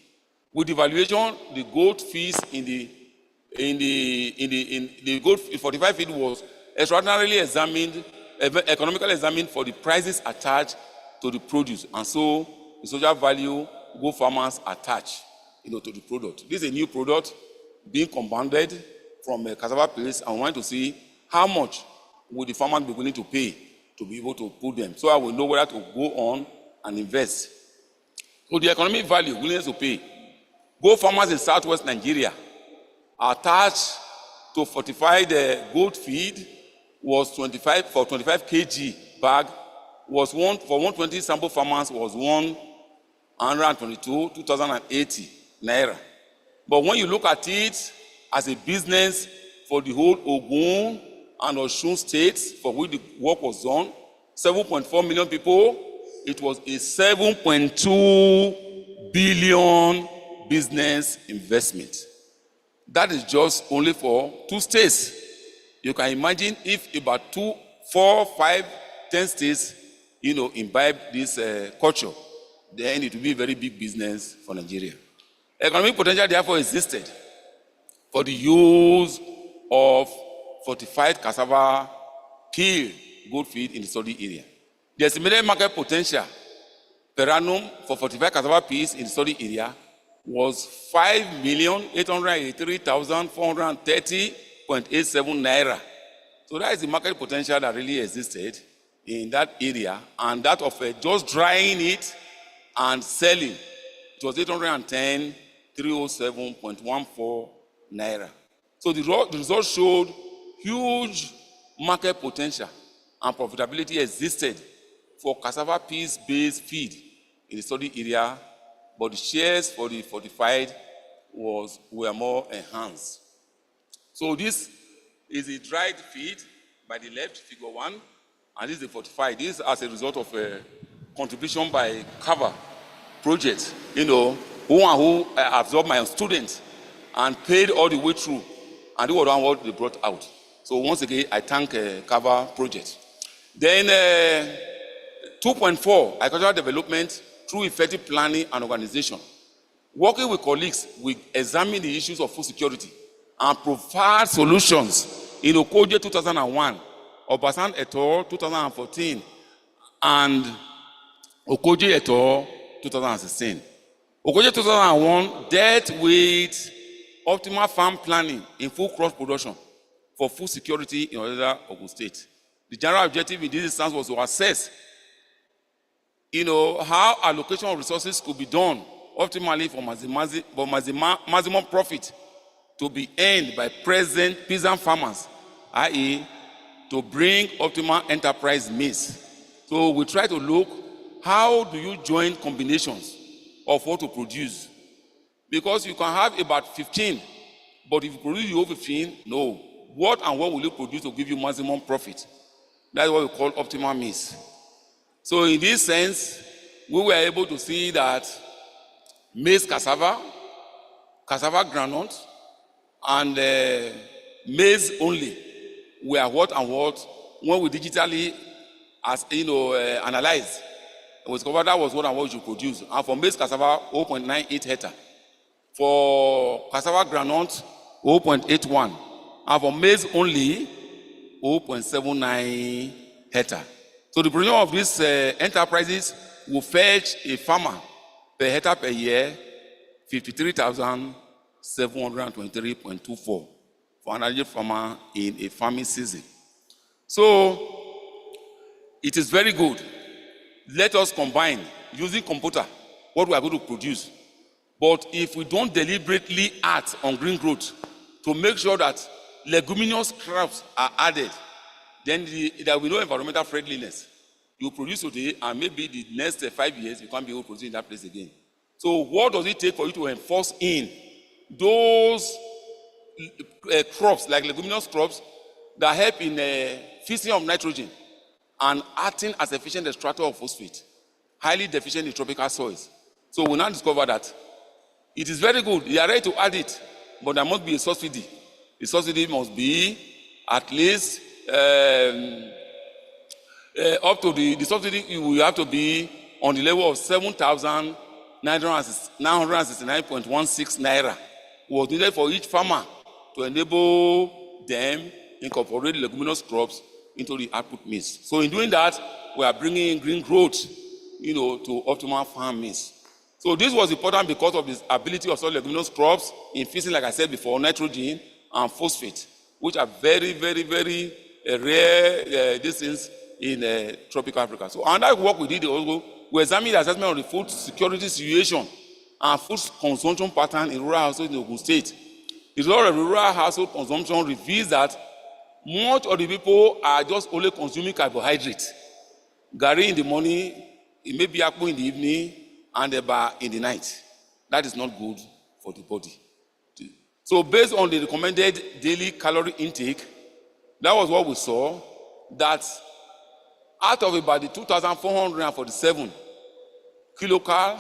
With evaluation, the goat feeds in the goat fortified feed was extraordinarily economically examined for the prices attached to the produce, and so the social value goat farmers attach to the product. This is a new product being compounded from cassava peels, and we want to see how much would the farmers be willing to pay to be able to put them, so I will know whether to go on and invest. So the economic value, willingness to pay. Goat farmers in southwest Nigeria attached to fortified goat feed was 25 kg bag, was one for 120 sample farmers was 2,080 naira. But when you look at it as a business for the whole Ogun and Osun states for which the work was done, 7.4 million people, it was a 7.2 billion business investment. That is just only for 2 states. You can imagine if about 2, 4, 5, 10 states, imbibe this culture, then it will be a very big business for Nigeria. Economic potential therefore existed for the use of fortified cassava peel goat feed in the study area. The estimated market potential per annum for fortified cassava peels in the study area was 5,883,430.87 naira. So that is the market potential that really existed in that area, and that of just drying it and selling, it was 810,307.14 naira. So the results showed huge market potential and profitability existed for cassava peels-based feed in the study area, but the shares for the fortified were more enhanced. So this is the dried feed by the left, figure 1, and this is the fortified. This is as a result of a contribution by Cover project, who absorbed my students and paid all the way through. And this was what they brought out. So once again, I thank Cover Project. Then 2.4, agricultural development through effective planning and organization. Working with colleagues, we examine the issues of food security and provide solutions in Okoje 2001, Obasan et al. 2014, and Okoje et al. 2016. Okoje 2001 dealt with optimal farm planning in full crop production for food security in other Ogun State. The general objective in this instance was to assess, how allocation of resources could be done optimally for maximum profit to be earned by present peasant farmers, i.e., to bring optimal enterprise mix. So we try to look, how do you join combinations of what to produce? Because you can have about 15, but if you produce your 15, no. What and what will you produce to give you maximum profit? That's what we call optimal mix. So in this sense, we were able to see that maize cassava groundnut, and maize only were what and what when we digitally analyze. We discovered that was what and what we should produce. And for maize cassava, 0.98 hectare. For cassava groundnut, 0.81. And for maize only, 0.79 hectare. So the production of these enterprises will fetch a farmer per hectare per year 53,723.24 for an average farmer in a farming season. So it is very good. Let us combine using computer what we are going to produce. But if we don't deliberately act on green growth to make sure that leguminous crops are added, then there will be no environmental friendliness. You produce today, and maybe the next 5 years, you can't be able to produce in that place again. So what does it take for you to enforce in those crops, like leguminous crops, that help in fixing of nitrogen and acting as efficient extractor of phosphate, highly deficient in tropical soils? So we now discover that it is very good. You are ready to add it, but there must be a subsidy. The subsidy must be at least up to the subsidy will have to be on the level of 7,969.16 naira. Was needed for each farmer to enable them incorporate leguminous crops into the output mix. So in doing that, we are bringing in green growth, to optimal farm mix. So this was important because of the ability of such leguminous crops in fixing, like I said before, nitrogen and phosphate, which are very, very, very rare things in tropical Africa. So another work we did also, we examined the assessment of the food security situation and food consumption pattern in rural households in Ogun State. The result of rural household consumption reveals that much of the people are just only consuming carbohydrates. Gari in the morning, it may be akpu in the evening, and eba in the night. That is not good for the body. So based on the recommended daily calorie intake, that was what we saw, that out of about the 2,447 kilocal,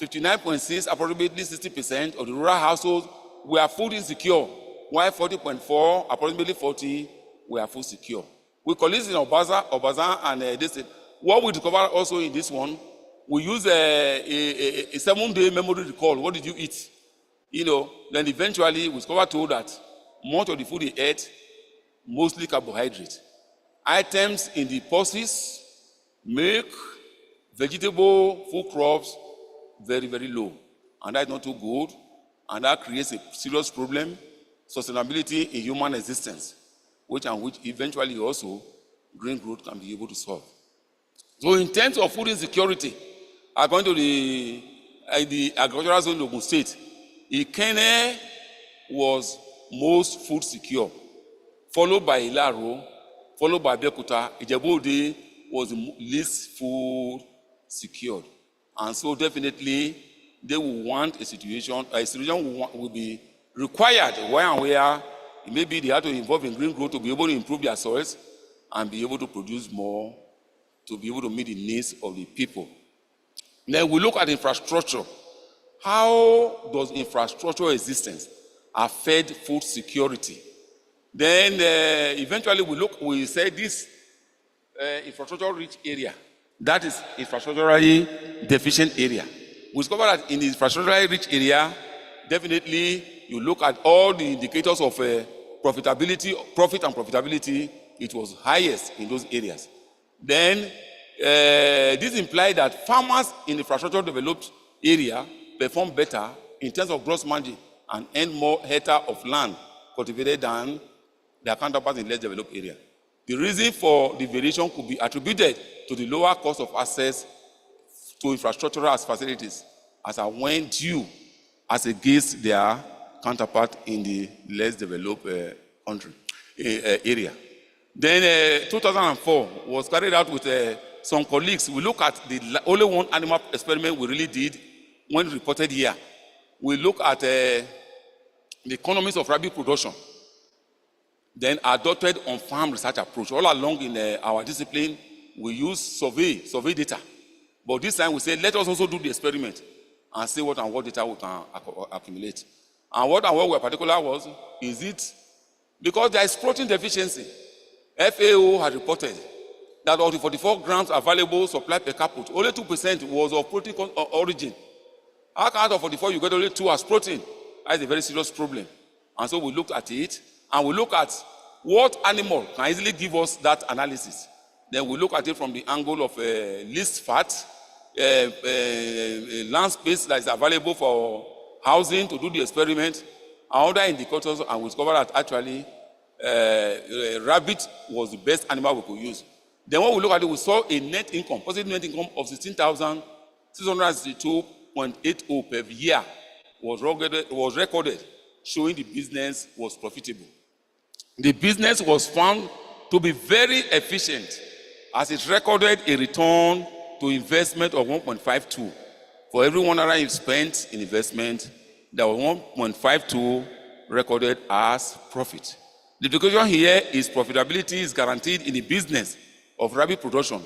59.6, approximately 60% of the rural households were food insecure, while 40.4, approximately 40, were food secure. We colleagues in Obasan and this. What we discovered also in this one, we use a 7-day memory recall. What did you eat? Then eventually we discovered told that much of the food he ate, mostly carbohydrate. Items in the pulses, milk, vegetable, food crops, very, very low. And that's not too good. And that creates a serious problem, sustainability in human existence, which eventually also green growth can be able to solve. So in terms of food insecurity, according to the agricultural zone of Ogun State, Ikene was most food secure, followed by Ilaro, followed by Bekuta. Ijebu-Ode was the least food secured. And so definitely they will want a situation will be required where maybe they have to involve in green growth to be able to improve their soils and be able to produce more, to be able to meet the needs of the people. Then we look at infrastructure. How does infrastructure existence affect food security. Then eventually we say this infrastructure-rich area, that is infrastructurally deficient area. We discover that in the infrastructurally rich area, definitely you look at all the indicators of profitability, profit and profitability, it was highest in those areas. Then this implies that farmers in the infrastructure developed area perform better in terms of gross margin and earn more hectare of land cultivated than their counterparts in less developed area. The reason for the variation could be attributed to the lower cost of access to infrastructural facilities as a when due as against their counterpart in the less developed area. Then 2004 was carried out with some colleagues. We look at the only one animal experiment we really did when reported here. We look at the economics of rabbit production, then adopted on-farm research approach. All along in our discipline, we use survey data. But this time we say, let us also do the experiment and see what data we can accumulate. And what we are particular was, is it because there is protein deficiency? FAO had reported that of the 44 grams available supply per caput, only 2% was of protein origin. How come out of 44 you get only 2 as protein? That is a very serious problem. And so we looked at it, and we look at what animal can easily give us that analysis. Then we look at it from the angle of least fat, land space that is available for housing to do the experiment, and other indicators, and we discovered that actually rabbit was the best animal we could use. Then when we look at it, we saw a net income, positive net income of 16,662.80 per year was recorded, showing the business was profitable. The business was found to be very efficient, as it recorded a return to investment of 1.52. For every $1 you spent in investment, there was 1.52 recorded as profit. The implication here is profitability is guaranteed in the business of rabbit production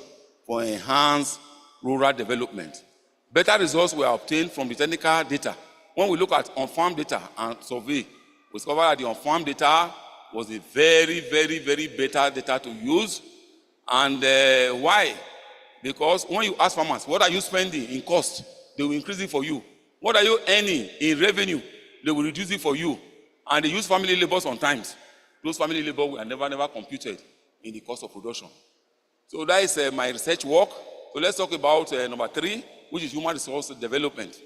for enhanced rural development. Better results were obtained from the technical data. When we look at on-farm data and survey, we discover that the on-farm data was a very, very, very better data to use. And why? Because when you ask farmers, what are you spending in cost? They will increase it for you. What are you earning in revenue? They will reduce it for you. And they use family labor sometimes. Those family labor were never computed in the cost of production. So that is my research work. So let's talk about number 3, which is human resource development.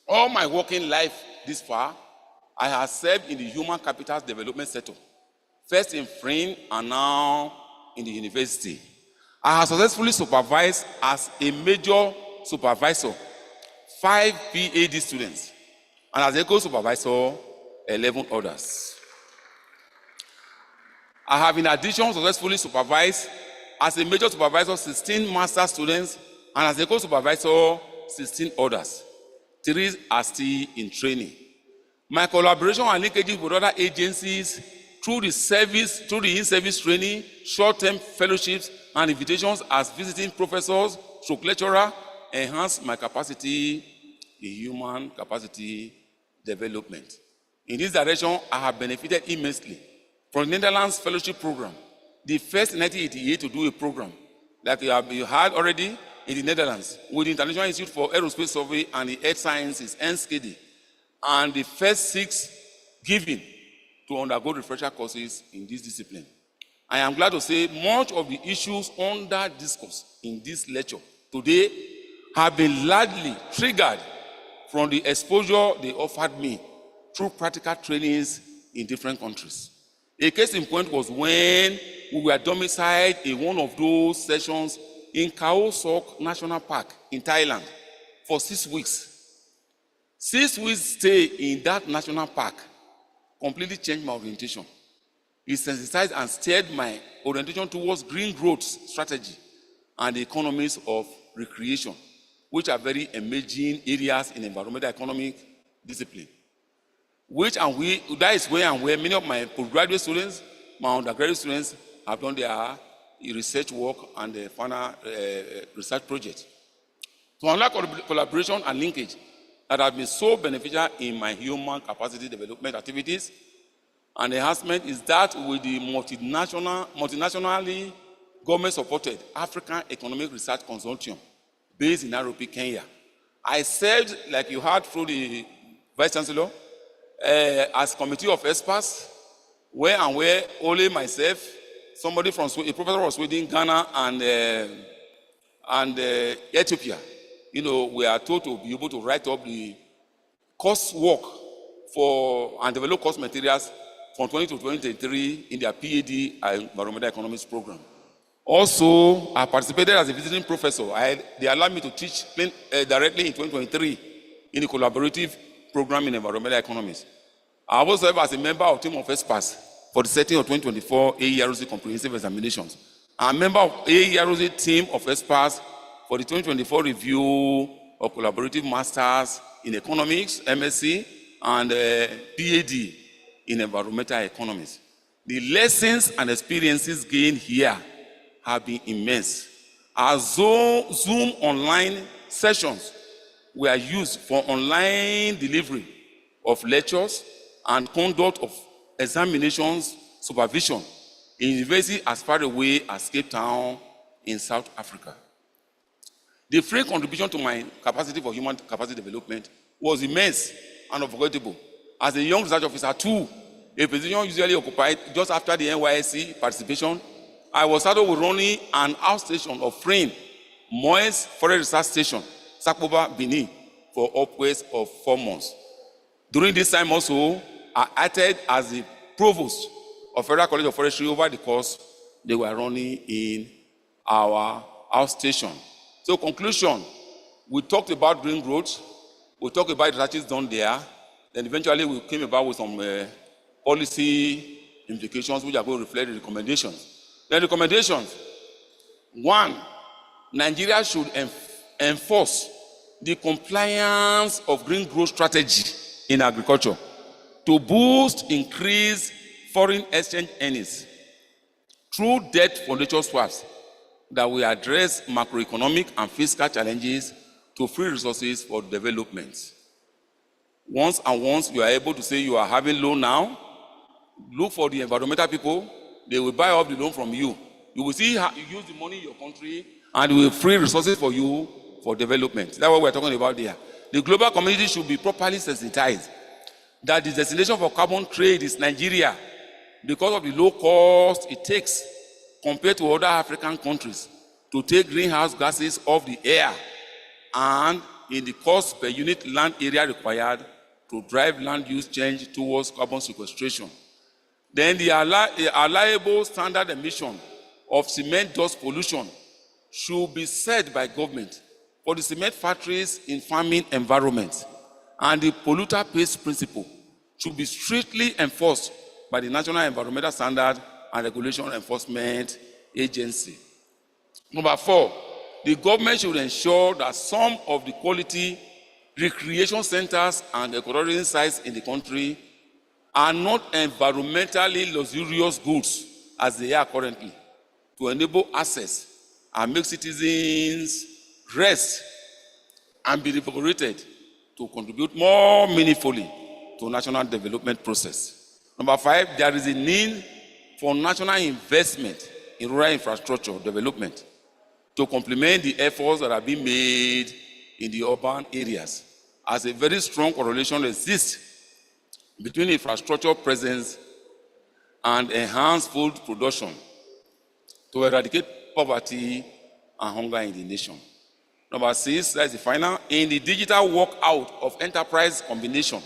All my working life this far, I have served in the human capital development sector. First in FRIN and now in the university. I have successfully supervised as a major supervisor 5 PhD students, and as a co-supervisor 11 others. I have in addition successfully supervised as a major supervisor 16 master students, and as a co-supervisor 16 others. 3 are still in training. My collaboration and linkages with other agencies through the in-service training, short-term fellowships, and invitations as visiting professors, lecturer, enhance my capacity in human capacity development. In this direction, I have benefited immensely from the Netherlands Fellowship Program, the first in 1988 to do a program that you had already in the Netherlands with the International Institute for Aerospace Survey and the Earth Sciences, NSCD, and the first 6 given to undergo refresher courses in this discipline. I am glad to say much of the issues under discourse in this lecture today have been largely triggered from the exposure they offered me through practical trainings in different countries. A case in point was when we were domiciled in one of those sessions in Khao Sok National Park in Thailand for 6 weeks. 6 weeks stay in that national park completely changed my orientation. It sensitized and steered my orientation towards green growth strategy and the economies of recreation, which are very emerging areas in environmental economic discipline. That is where many of my postgraduate students, my undergraduate students have done their research work and final research project. So another collaboration and linkage that have been so beneficial in my human capacity development activities and enhancement is that with the multinationally government-supported African Economic Research Consortium based in Nairobi, Kenya. I served, like you heard through the Vice Chancellor, as committee of experts, where only myself, somebody from a professor from Sweden, Ghana, and Ethiopia, we are told to be able to write up the course work and develop course materials from 20 to 2023 in their PhD Environmental Economics program. Also, I participated as a visiting professor. They allowed me to teach directly in 2023 in the collaborative program in environmental economics. I also serve as a member of team of experts for the setting of 2024 AEROC comprehensive examinations. I'm a member of AEROC team of experts for the 2024 review of collaborative masters in economics, MSc, and PhD in environmental economics. The lessons and experiences gained here have been immense. Our Zoom online sessions were used for online delivery of lectures and conduct of examinations supervision in universities as far away as Cape Town in South Africa. The free contribution to my capacity for human capacity development was immense and unforgettable. As a young research officer too, a position usually occupied just after the NYSC participation, I was saddled with running an outstation of FRAIN, Moyes Forest Research Station, Sakoba, Benin, for upwards of 4 months. During this time also, I acted as the provost of Federal College of Forestry over the course they were running in our outstation. So conclusion, we talked about green growth, we talked about researches done there, then eventually we came about with some policy implications which are going to reflect the recommendations. The recommendations, 1, Nigeria should enforce the compliance of green growth strategy in agriculture to boost increased foreign exchange earnings through debt for nature swaps that will address macroeconomic and fiscal challenges to free resources for development. Once you are able to say you are having loan now, look for the environmental people. They will buy up the loan from you. You will see how you use the money in your country and will free resources for you for development. That's what we're talking about there. The global community should be properly sensitized that the destination for carbon trade is Nigeria because of the low cost it takes compared to other African countries to take greenhouse gases off the air and in the cost per unit land area required to drive land use change towards carbon sequestration. Then the allowable standard emission of cement dust pollution should be set by government for the cement factories in farming environments, and the polluter pays principle should be strictly enforced by the National Environmental Standard and Regulation Enforcement Agency. Number 4, the government should ensure that some of the quality recreation centers and ecotourism sites in the country are not environmentally luxurious goods as they are currently, to enable access and make citizens rest and be remunerated to contribute more meaningfully to national development process. Number 5, there is a need for national investment in rural infrastructure development to complement the efforts that are being made in the urban areas, as a very strong correlation exists between infrastructure presence and enhanced food production to eradicate poverty and hunger in the nation. Number 6, that's the final, in the digital workout of enterprise combination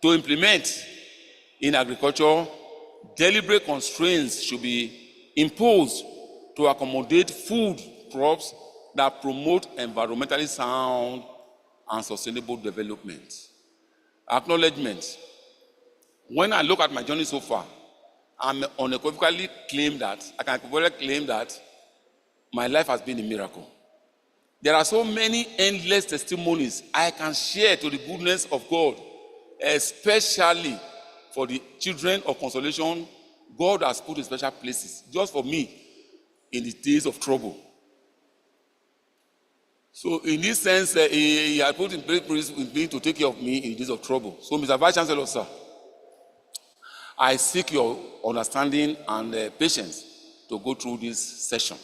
to implement in agriculture, deliberate constraints should be imposed to accommodate food crops that promote environmentally sound and sustainable development. Acknowledgement. When I look at my journey so far, I can unequivocally claim that my life has been a miracle. There are so many endless testimonies I can share to the goodness of God, especially for the children of consolation. God has put in special places just for me in the days of trouble. So in this sense, he had put in place with me to take care of me in days of trouble. So Mr. Vice Chancellor, sir, I seek your understanding and patience to go through this session.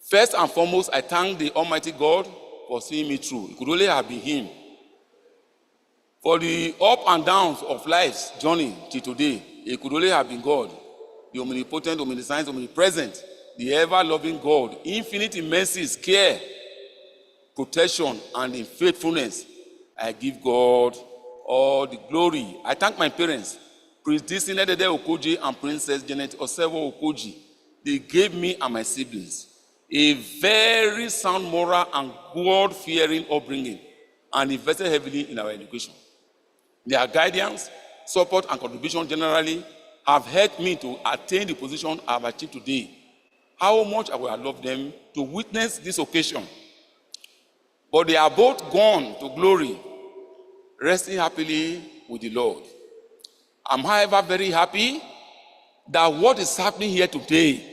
First and foremost, I thank the Almighty God for seeing me through. It could only have been Him. For the up and downs of life's journey till today, it could only have been God, the omnipotent, omniscient, omnipresent, the ever-loving God, infinite in mercies, care, protection, and in faithfulness. I give God all the glory. I thank my parents, Prince Disney Dede Okoji and Princess Janet Osewo Okoji. They gave me and my siblings a very sound moral and God-fearing upbringing and invested heavily in our education. Their guidance, support, and contribution generally have helped me to attain the position I have achieved today. How much I would have loved them to witness this occasion. But they are both gone to glory, resting happily with the Lord. I'm, however, very happy that what is happening here today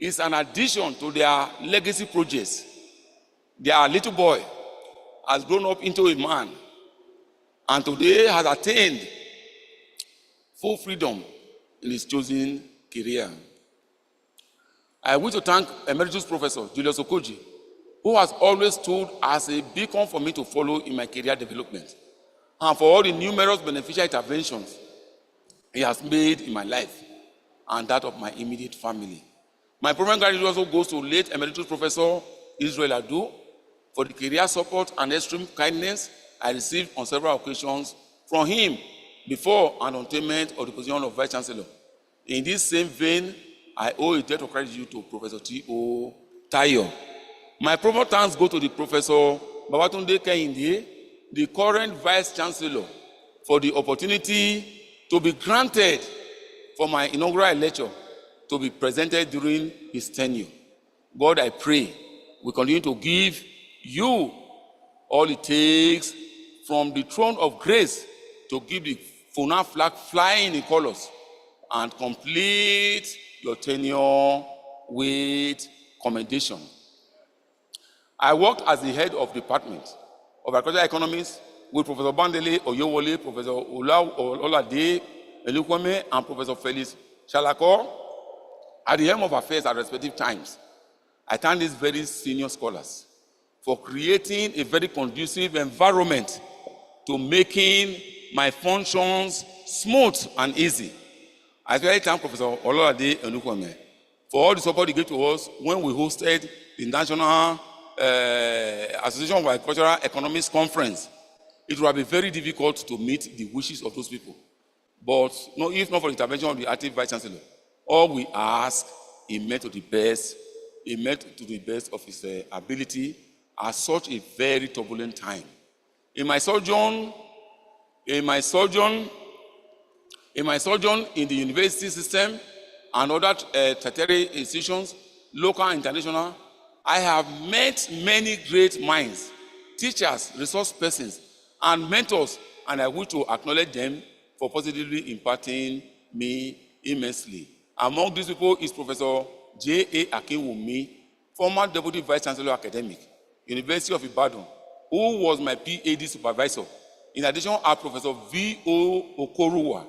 is an addition to their legacy projects. Their little boy has grown up into a man and today has attained full freedom in his chosen career. I wish to thank Emeritus Professor Julius Okoji, who has always stood as a beacon for me to follow in my career development, and for all the numerous beneficial interventions he has made in my life and that of my immediate family. My program gratitude also goes to late Emeritus Professor Israel Adu for the career support and extreme kindness I received on several occasions from him before and on attainment of the position of Vice Chancellor. In this same vein, I owe a debt of gratitude to Professor T.O. Tayo. My proper thanks go to the Professor Babatunde Kehinde, the current Vice Chancellor, for the opportunity to be granted for my inaugural lecture to be presented during his tenure. God, I pray, will continue to give you all it takes from the throne of grace to give the Funaab flag flying in colors and complete your tenure with commendation. I worked as the head of the Department of Agricultural Economics with Professor Bandele Oyewole, Professor Olade Elukweme, and Professor Felix Shalako at the helm of affairs at respective times. I thank these very senior scholars for creating a very conducive environment to making my functions smooth and easy. I especially thank Professor Olade Elukweme for all the support he gave to us when we hosted the National Association of Agricultural Economics Conference. It would have been very difficult to meet the wishes of those people. But no, if not for the intervention of the active Vice Chancellor, all we ask, he met to the best of his ability at such a very turbulent time. In my sojourn in the university system and other tertiary institutions, local and international, I have met many great minds, teachers, resource persons, and mentors, and I wish to acknowledge them for positively impacting me immensely. Among these people is Professor J.A. Akinwumi, former Deputy Vice Chancellor Academic, University of Ibadan, who was my PhD supervisor. In addition, are Professor V.O. Okoruwa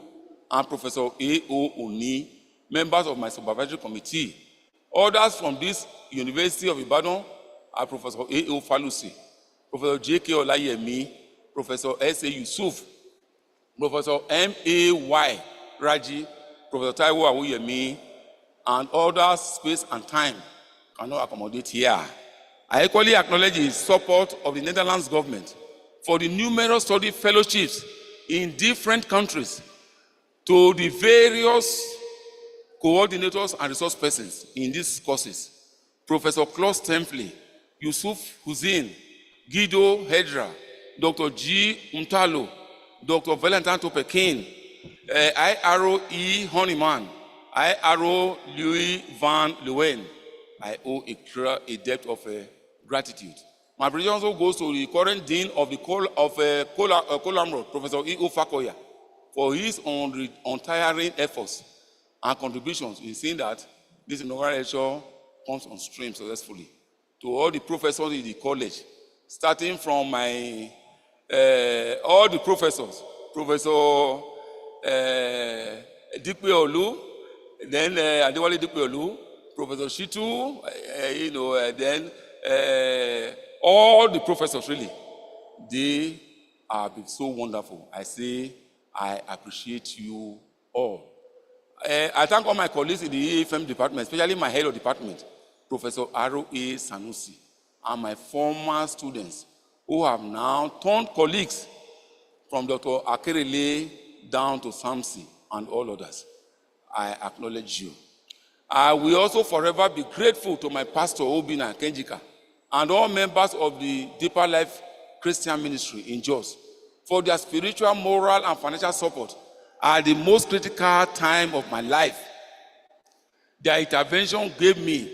and Professor A.O. Oni, members of my supervisory committee. Others from this University of Ibadan are Professor A.O. Falusi, Professor J.K. Olayemi, Professor S.A. Yusuf, Professor M.A.Y. Raji, Professor Taiwo Awoyemi, and others space and time cannot accommodate here. I equally acknowledge the support of the Netherlands government for the numerous study fellowships in different countries to the various coordinators and resource persons in these courses. Professor Klaus Temple, Yusuf Hussein, Guido Hedra, Dr. G. Untalo, Dr. Valentin Topekin, I.R.O. E. Honeyman, I.R.O. Louis Van Leeuwen. I owe a debt of gratitude. My appreciation also goes to the current dean of the Colamro, Professor E.O. Fakoya, for his untiring efforts and contributions in seeing that this inaugural lecture comes on stream successfully. to all the professors in the college, starting from my all the professors, Professor Dikpe Olu, then Adewale Dikpe Olu, Professor Shitu, then all the professors really, they have been so wonderful. I say I appreciate you all. I thank all my colleagues in the EFM department, especially my head of department, Professor Aro A. Sanusi, and my former students who have now turned colleagues from Dr. Akerele down to Samsi and all others. I acknowledge you. I will also forever be grateful to my pastor, Obina Kenjika, and all members of the Deeper Life Christian Ministry in Jos for their spiritual, moral, and financial support at the most critical time of my life. Their intervention gave me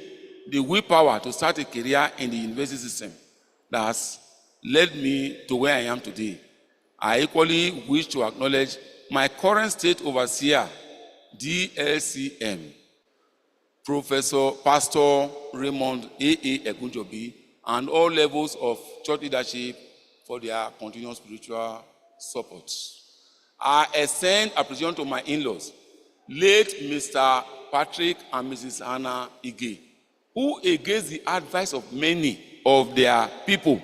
the willpower to start a career in the university system that has led me to where I am today. I equally wish to acknowledge my current state overseer, DLCM, Professor Pastor Raymond A.A. Egunjobi, and all levels of church leadership for their continuous spiritual support. I extend appreciation to my in-laws, late Mr. Patrick and Mrs. Hannah Ige, who, against the advice of many of their people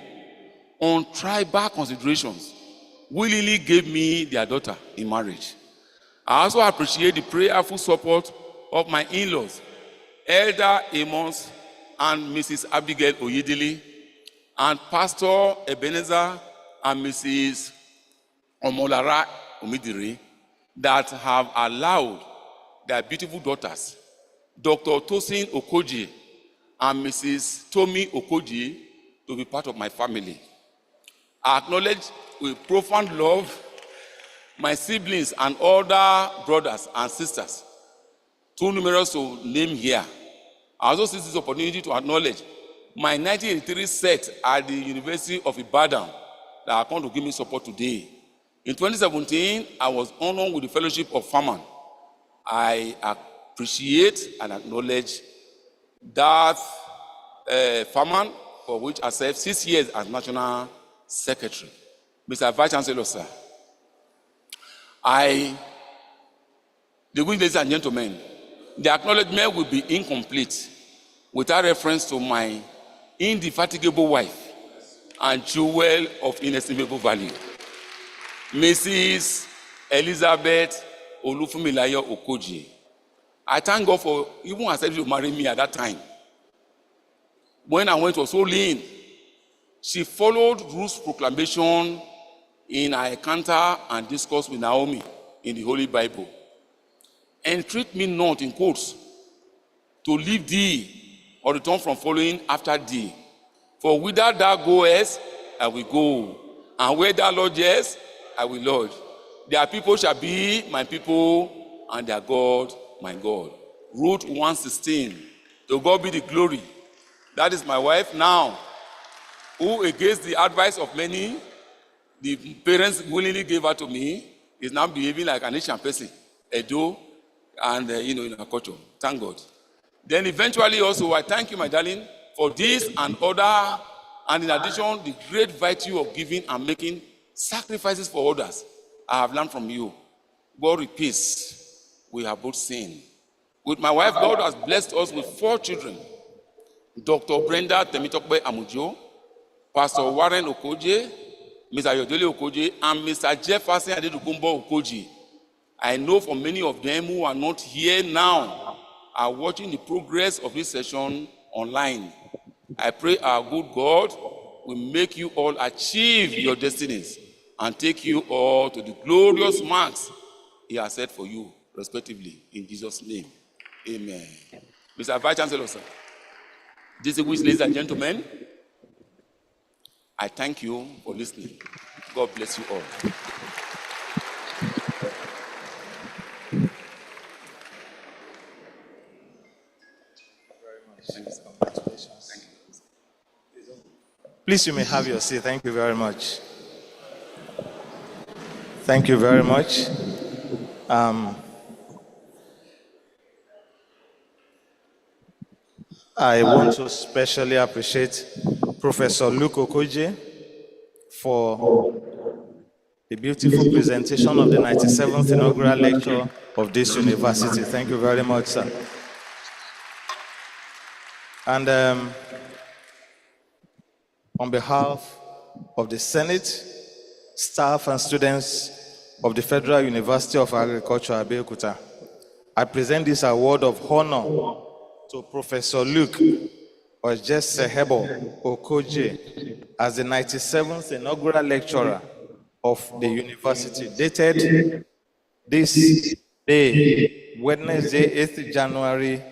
on tribal considerations, willingly gave me their daughter in marriage. I also appreciate the prayerful support of my in-laws, Elder Amos and Mrs. Abigail Oyedele, and Pastor Ebenezer and Mrs. Omolara Omidire, that have allowed their beautiful daughters, Dr. Tosin Okoji and Mrs. Tomi Okoji, to be part of my family. I acknowledge with profound love my siblings and other brothers and sisters, too numerous to name here. I also seize this opportunity to acknowledge my 1983 set at the University of Ibadan that are going to give me support today. In 2017, I was honored with the Fellowship of Farman. I appreciate and acknowledge that Farman, for which I served 6 years as National Secretary. Mr. Vice Chancellor, sir, ladies and gentlemen, the acknowledgement will be incomplete without reference to my indefatigable wife and jewel of inestimable value, Mrs. Elizabeth Olufumilayo Okoji. I thank God for even accepting to marry me at that time. When I went to so lean, she followed Ruth's proclamation in her encounter and discourse with Naomi in the Holy Bible. Entreat me not, in quotes, to leave thee or return from following after thee. For whither thou goest, I will go, and where thou lodgest, I will lodge. Their people shall be my people, and their God my God. Ruth 1:16. To God be the glory. That is my wife now, who, against the advice of many, the parents willingly gave her to me, is now behaving like an Asian person, Edo, and in our culture. Thank God. Then eventually also, I thank you, my darling, for this and other, and in addition, the great virtue of giving and making sacrifices for others. I have learned from you. God repeats, we have both sinned. With my wife, God has blessed us with 4 children. Dr. Brenda Temitokbe Amujo, Pastor Warren Okoje, Mr. Yodele Okoje, and Mr. Jefferson Adedukumbo Okoji. I know for many of them who are not here now are watching the progress of this session online. I pray our good God will make you all achieve your destinies and take you all to the glorious marks He has set for you, respectively, in Jesus' name. Amen. Mr. Vice Chancellor, sir, distinguished ladies and gentlemen, I thank you for listening. God bless you all. Please, you may have your seat. Thank you very much. Thank you very much. I want to specially appreciate Professor Luke Okoje for the beautiful presentation of the 97th inaugural lecture of this university. Thank you very much, sir. And on behalf of the Senate, staff and students of the Federal University of Agriculture, Abeokuta, I present this award of honor to Professor Luke Ojesehebo Okoje as the 97th inaugural lecturer of the university, dated this day, Wednesday, 8th January,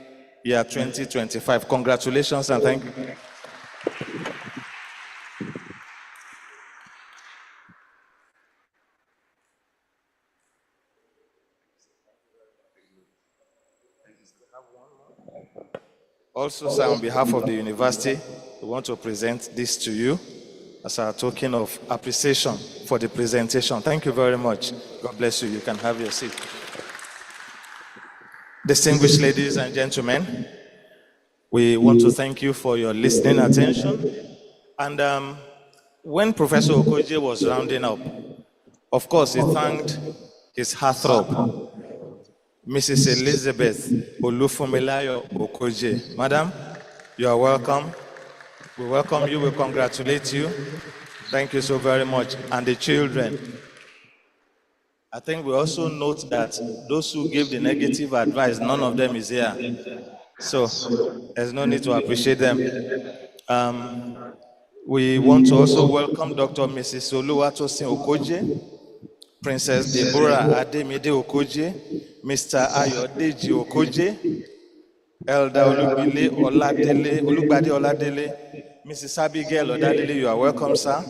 year 2025. Congratulations and thank you. Also, sir, on behalf of the university, we want to present this to you as a token of appreciation for the presentation. Thank you very much. God bless you. You can have your seat. Distinguished ladies and gentlemen, we want to thank you for your listening attention. And when Professor Okoje was rounding up, of course, he thanked his heartthrob, Mrs. Elizabeth Olufunmilayo Okoje. Madam, you are welcome. We welcome you, we congratulate you. Thank you so very much. And the children. I think we also note that those who gave the negative advice, none of them is here. So there's no need to appreciate them. We want to also welcome Dr. Mrs. Oluwatosin Okoje, Princess Deborah Ademide Okoje, Mr. Ayodeji Okoje, Elder Olugbade Oladele, Mrs. Abigail Odadele, you are welcome, sir.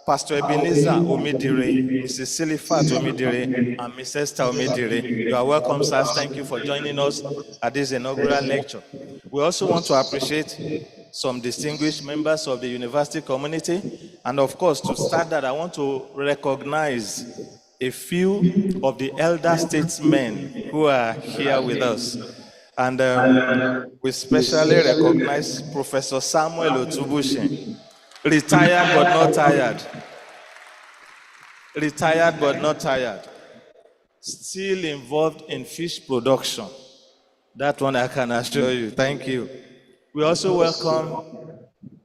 Pastor Ebenezer Omidire, Mrs. Silifat Omidire, and Mrs. Esther Omidire, you are welcome, sir. Thank you for joining us at this inaugural lecture. We also want to appreciate some distinguished members of the university community. And of course, to start that, I want to recognize a few of the elder statesmen who are here with us. And we specially recognize Professor Samuel Otubushi, retired but not tired. Retired but not tired. Still involved in fish production. That one I can assure you. Thank you. We also welcome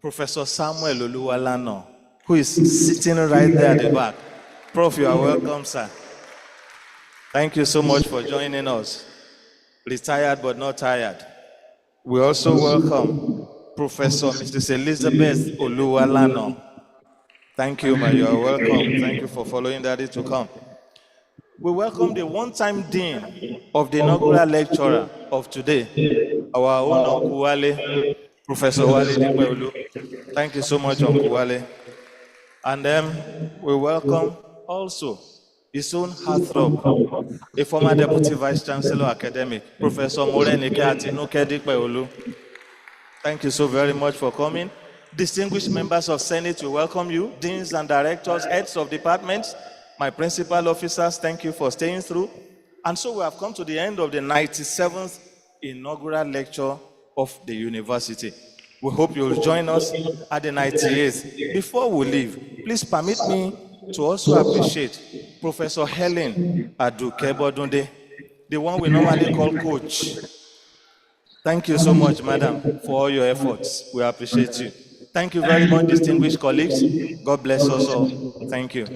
Professor Samuel Oluwalano, who is sitting right there at the back. Prof, you are welcome, sir. Thank you so much for joining us. Retired but not tired. We also welcome Professor Mrs. Elizabeth Oluwalano. Thank you, ma. You are welcome. Thank you for following Daddy to come. We welcome the one-time dean of the inaugural lecturer of today, our own Uncle Wale, Professor Wale Dipeolu. Thank you so much, Uncle Wale. And then we welcome also his own heartthrob, a former Deputy Vice Chancellor Academic, Professor Morenike Atinuke Dipeolu. Thank you so very much for coming. Distinguished members of Senate, we welcome you. Deans and directors, heads of departments, my principal officers, thank you for staying through. And so we have come to the end of the 97th inaugural lecture of the university. We hope you'll join us at the 98th. Before we leave, please permit me to also appreciate Professor Helen Aduke Bodunde, the one we normally call Coach. Thank you so much, madam, for all your efforts. We appreciate you. Thank you very much, distinguished colleagues. God bless us all. Thank you.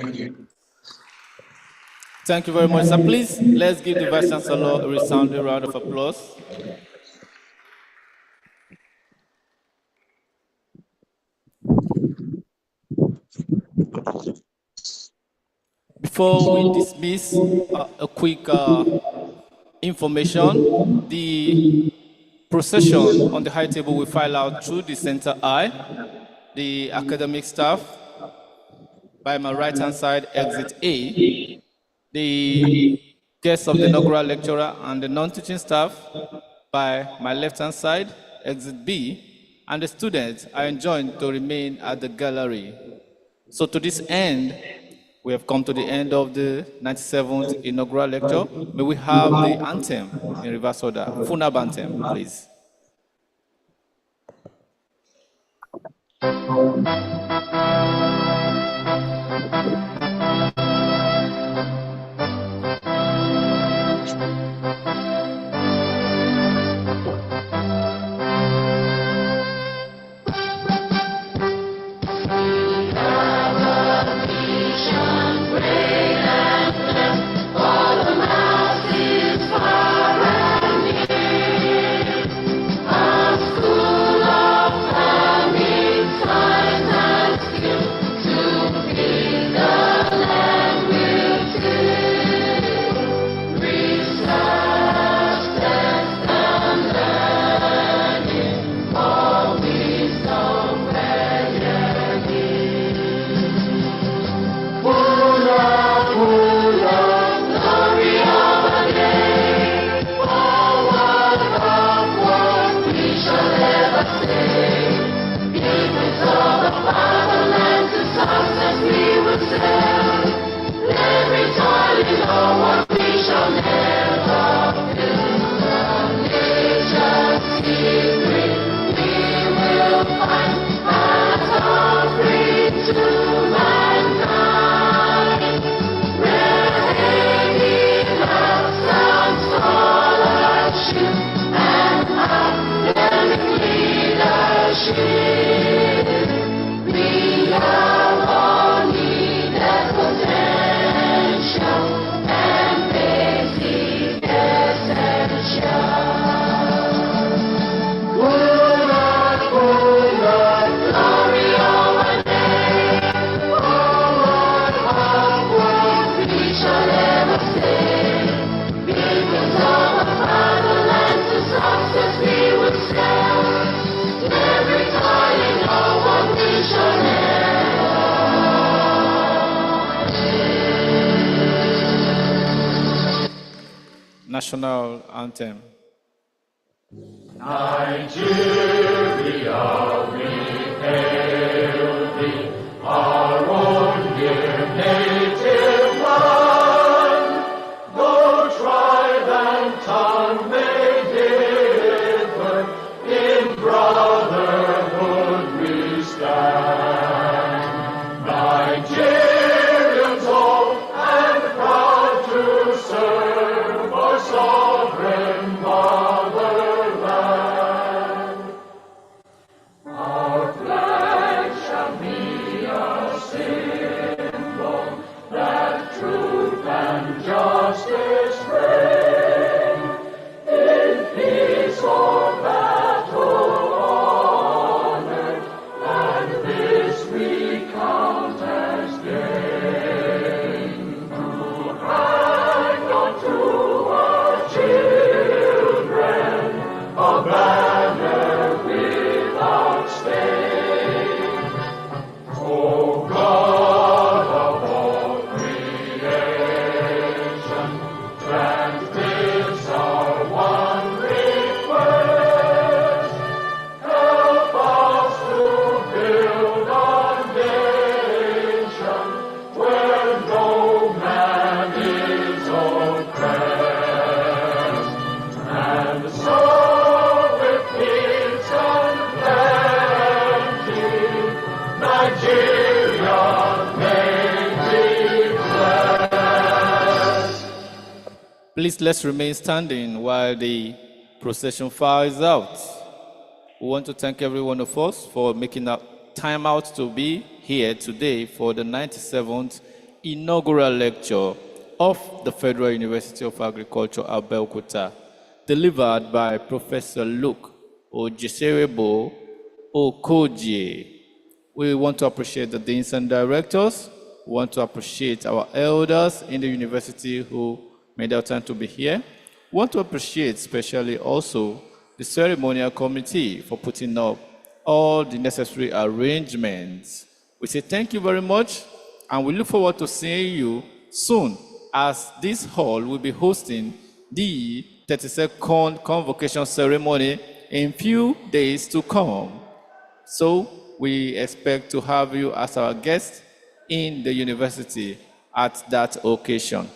Thank you very much, sir. Please, let's give the Vice Chancellor a resounding round of applause. Before we dismiss, a quick information. The procession on the high table will file out through the center aisle. The academic staff, by my right-hand side, exit A. The guests of the inaugural lecturer and the non-teaching staff, by my left-hand side, exit B. And the students are enjoined to remain at the gallery. So to this end, we have come to the end of the 97th inaugural lecture. May we have the anthem in reverse order. Funaab anthem, please. National anthem. Please let's remain standing while the procession files out. We want to thank every one of us for making time out to be here today for the 97th Inaugural Lecture of the Federal University of Agriculture, Abeokuta, delivered by Professor Luke Ojeserebo Okoje. We want to appreciate the deans and directors. We want to appreciate our elders in the university who made our time to be here. We want to appreciate especially also the ceremonial committee for putting up all the necessary arrangements. We say thank you very much, and we look forward to seeing you soon, as this hall will be hosting the 32nd convocation ceremony in few days to come. So we expect to have you as our guest in the university at that occasion.